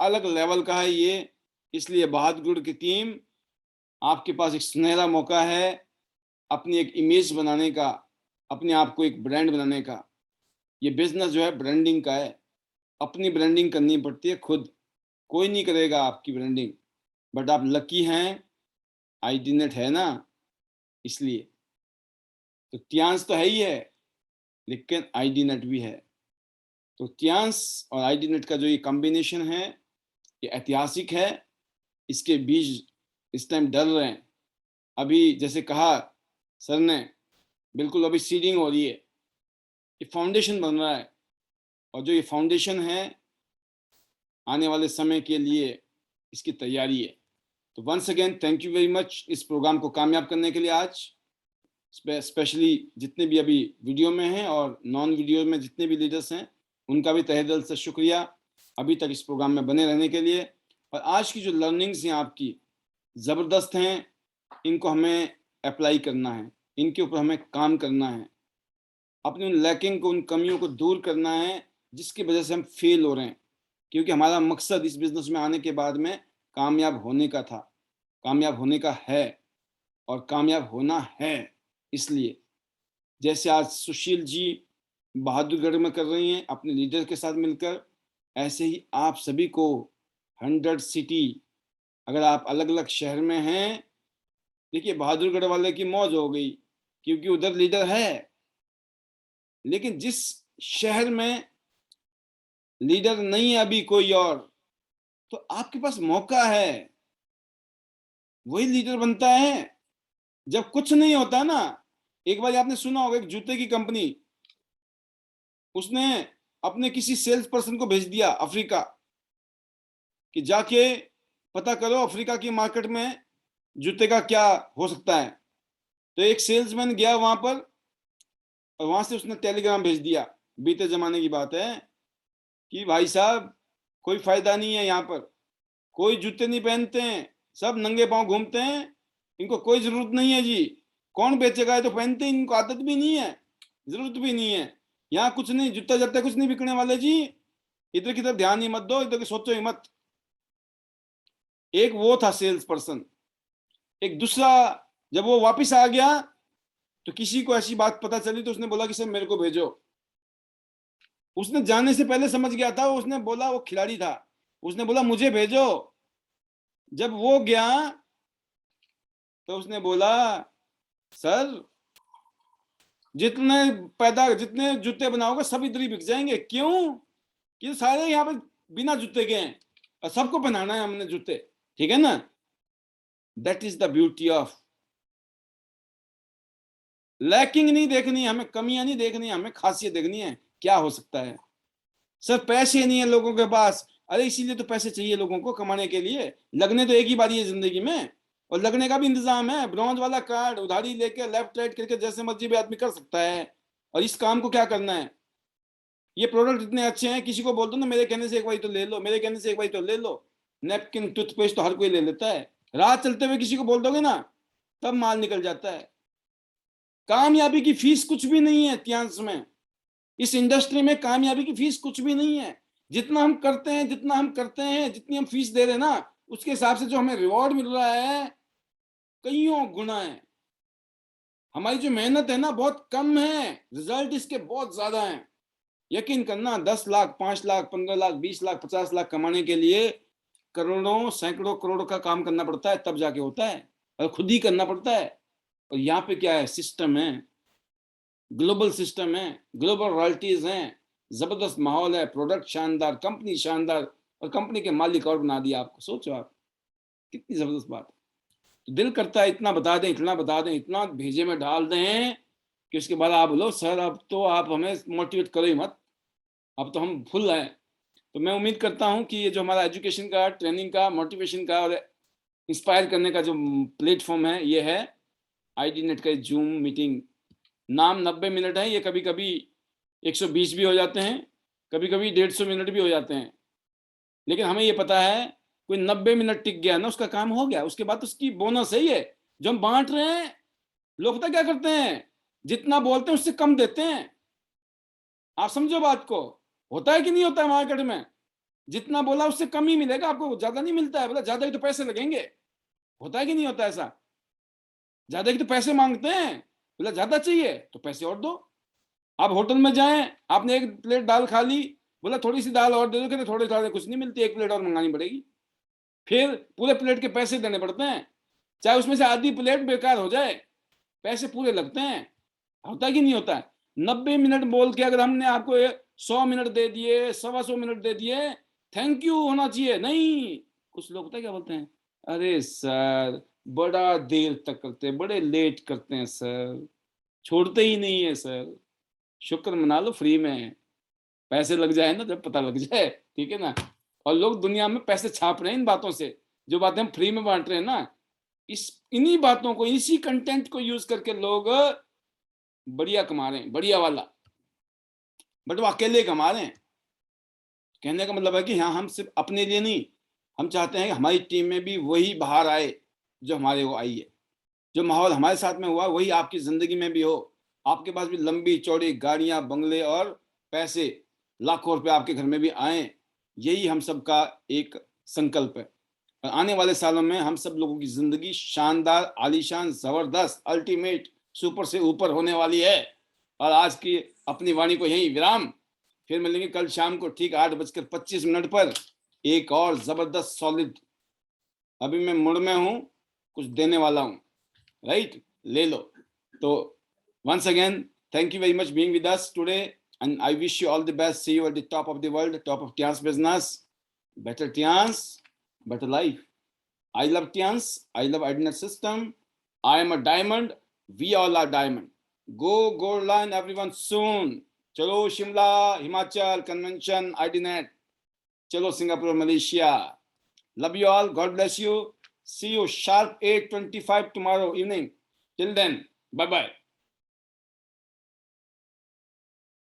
अलग लेवल का है ये। इसलिए बहादुरगढ़ की टीम, आपके पास एक सुनहरा मौका है अपनी एक इमेज बनाने का, अपने आप को एक ब्रांड बनाने का। ये बिजनेस जो है ब्रांडिंग का है, अपनी ब्रांडिंग करनी पड़ती है खुद। कोई नहीं करेगा आपकी ब्रांडिंग, बट आप लकी हैं, आईडीनेट है ना, इसलिए। तो टियांस तो है ही है, लेकिन आईडीनेट भी है। तो टियांस और आईडीनेट का जो ये कॉम्बिनेशन है, ये ऐतिहासिक है। इसके बीज इस टाइम डल रहे हैं। अभी जैसे कहा सर ने, बिल्कुल अभी सीडिंग हो रही है, ये फाउंडेशन बन रहा है, और जो ये फाउंडेशन है आने वाले समय के लिए इसकी तैयारी है। तो once again thank you very much इस प्रोग्राम को कामयाब करने के लिए। आज स्पेशली जितने भी अभी वीडियो में हैं और नॉन वीडियो में जितने भी लीडर्स हैं, उनका भी तहे दिल से शुक्रिया अभी तक इस प्रोग्राम में बने रहने के लिए। और आज की जो लर्निंग्स हैं आपकी ज़बरदस्त हैं, इनको हमें अप्लाई करना है, इनके ऊपर हमें काम करना है, अपनी उन लैकिंग को, उन कमियों को दूर करना है जिसकी वजह से हम फेल हो रहे हैं। क्योंकि हमारा मकसद इस बिजनेस में आने के बाद में कामयाब होने का था, कामयाब होने का है और कामयाब होना है। इसलिए जैसे आज सुशील जी बहादुरगढ़ में कर रही हैं अपने लीडर के साथ मिलकर, ऐसे ही आप सभी को 100 सिटी, अगर आप अलग अलग शहर में हैं, देखिए बहादुरगढ़ वाले की मौज हो गई क्योंकि उधर लीडर है, लेकिन जिस शहर में लीडर नहीं है अभी कोई और, तो आपके पास मौका है, वही लीडर बनता है। जब कुछ नहीं होता ना, एक बार आपने सुना होगा एक जूते की कंपनी, उसने अपने किसी सेल्स पर्सन को भेज दिया अफ्रीका कि जाके पता करो अफ्रीका की मार्केट में जूते का क्या हो सकता है। तो एक सेल्समैन गया वहां पर और वहां से उसने टेलीग्राम भेज दिया, बीते जमाने की बात है, कि भाई साहब कोई फायदा नहीं है, यहाँ पर कोई जूते नहीं पहनते हैं, सब नंगे पांव घूमते हैं, इनको कोई जरूरत नहीं है जी, कौन बेचेगा, ये तो पहनते हैं, इनको आदत भी नहीं है, जरूरत भी नहीं है, यहाँ कुछ नहीं, जूता जूता कुछ नहीं बिकने वाले जी, इधर की तरफ ध्यान ही मत दो, इधर की सोचो ही मत। एक वो था सेल्स पर्सन। एक दूसरा, जब वो वापस आ गया तो किसी को ऐसी बात पता चली तो उसने बोला कि सर मेरे को भेजो। उसने जाने से पहले समझ गया था, उसने बोला, वो खिलाड़ी था, उसने बोला मुझे भेजो। जब वो गया तो उसने बोला सर जितने जूते बनाओगे सब इधर ही बिक जाएंगे। क्यों? कि सारे यहाँ पे बिना जूते के हैं और सबको पहनाना है हमने जूते, ठीक है ना। That is the beauty of lacking नहीं देखनी, हमें कमियां नहीं देखनी, हमें खासियत देखनी है, क्या हो सकता है। सर पैसे नहीं है लोगों के पास, अरे इसीलिए तो पैसे चाहिए लोगों को कमाने के लिए। लगने तो एक ही बारी है जिंदगी में, और लगने का भी इंतजाम है। ब्रॉन्ज वाला कार्ड उधारी लेके लेफ्ट राइट करके जैसे मर्जी भी आदमी कर सकता है। और इस काम को क्या करना है, ये प्रोडक्ट इतने अच्छे हैं, किसी को बोल दो ना मेरे कहने से एक बारी तो ले लो, मेरे कहने से एक बारी तो ले लो। नैपकिन टूथपेस्ट तो हर कोई ले लेता है, राह चलते हुए किसी को बोल दोगे ना तब माल निकल जाता है। कामयाबी की फीस कुछ भी नहीं है इतिहास में, इस इंडस्ट्री में कामयाबी की फीस कुछ भी नहीं है। जितना हम करते हैं, जितनी हम फीस दे रहे हैं ना, उसके हिसाब से जो हमें रिवॉर्ड मिल रहा है कईयों गुना है। हमारी जो मेहनत है ना बहुत कम है, रिजल्ट इसके बहुत ज्यादा हैं। यकीन करना, 10 लाख 5 लाख 15 लाख 20 लाख 50 लाख कमाने के लिए करोड़ों सैकड़ों करोड़ों का काम करना पड़ता है, तब जाके होता है, और खुद ही करना पड़ता है। और यहाँ पे क्या है, सिस्टम है, ग्लोबल सिस्टम है, ग्लोबल रॉयल्टीज हैं, जबरदस्त माहौल है, प्रोडक्ट शानदार, कंपनी शानदार, और कंपनी के मालिक और बना दिया आपको। सोचो आप, कितनी जबरदस्त बात है। तो दिल करता है इतना बता दें, इतना बता दें, इतना भेजे में डाल दें कि उसके बाद आप बोलो सर अब तो आप हमें मोटिवेट करो ही मत, अब तो हम फुल हैं। तो मैं उम्मीद करता हूं कि ये जो हमारा एजुकेशन का, ट्रेनिंग का, मोटिवेशन का और इंस्पायर करने का जो प्लेटफॉर्म है, ये है आईडीनेट का जूम मीटिंग। नाम 90 मिनट है, ये कभी कभी 120 भी हो जाते हैं, कभी कभी 150 मिनट भी हो जाते हैं, लेकिन हमें ये पता है कोई 90 मिनट टिक गया ना, उसका काम हो गया। उसके बाद उसकी बोनस है ये जो हम बांट रहे हैं। लोग पता क्या करते हैं, जितना बोलते हैं उससे कम देते हैं। आप समझो बात को, होता है कि नहीं होता है मार्केट में, जितना बोला उससे कम ही मिलेगा आपको, ज्यादा नहीं मिलता है। बोला ज्यादा ही तो पैसे लगेंगे, होता है कि नहीं होता ऐसा, ज्यादा ही तो पैसे मांगते हैं। बोला ज्यादा चाहिए तो पैसे और दो। आप होटल में जाएं, आपने एक प्लेट दाल खा ली, बोला थोड़ी सी दाल और दे दो, कहते थोड़ी दाल कुछ नहीं मिलती, एक प्लेट और मंगानी पड़ेगी। फिर पूरे प्लेट के पैसे देने पड़ते हैं, चाहे उसमें से आधी प्लेट बेकार हो जाए, पैसे पूरे लगते हैं। होता कि नहीं होता है? 90 मिनट बोल के अगर हमने आपको 100 मिनट दे दिए, 125 मिनट दे दिए, थैंक यू होना चाहिए। नहीं, कुछ लोग पता है क्या बोलते हैं, अरे सर बड़ा देर तक करते हैं, बड़े लेट करते हैं सर, छोड़ते ही नहीं है सर। शुक्र मना लो फ्री में है, पैसे लग जाए ना जब पता लग जाए, ठीक है ना। और लोग दुनिया में पैसे छाप रहे हैं इन बातों से, जो बातें हम फ्री में बांट रहे हैं ना, इन्हीं बातों को, इसी कंटेंट को यूज करके लोग बढ़िया कमा रहे हैं, बढ़िया वाला। बट वो अकेले कमा रहे हैं। कहने का मतलब है कि हाँ, हम सिर्फ अपने लिए नहीं, हम चाहते हैं कि हमारी टीम में भी वही बाहर आए जो हमारे को आई है। जो माहौल हमारे साथ में हुआ वही आपकी जिंदगी में भी हो। आपके पास भी लंबी चौड़ी गाड़ियां, बंगले और पैसे, लाखों रुपए आपके घर में भी आए, यही हम सबका एक संकल्प है। और आने वाले सालों में हम सब लोगों की जिंदगी शानदार, आलीशान, जबरदस्त, अल्टीमेट, सुपर से ऊपर होने वाली है। और आज की अपनी वाणी को यही विराम, फिर मिलेंगे कल शाम को ठीक 8:25 पर एक और जबरदस्त सॉलिड। अभी मैं मुड़ में हूं, कुछ देने वाला हूं, राइट, ले लो। तो once again, thank you very much being with us today, and I wish you all the best. See you at the top of the world, top of Tian's business. Better Tian's, better life. I love Tian's, I love IDNet system. I am a diamond, we all are diamond. Go gold line everyone soon. चलो शिमला, हिमाचल कन्वेंशन, IDNet. चलो Singapore, Malaysia. Love you all. God bless you. See you sharp 8:25 tomorrow evening. Till then, bye bye.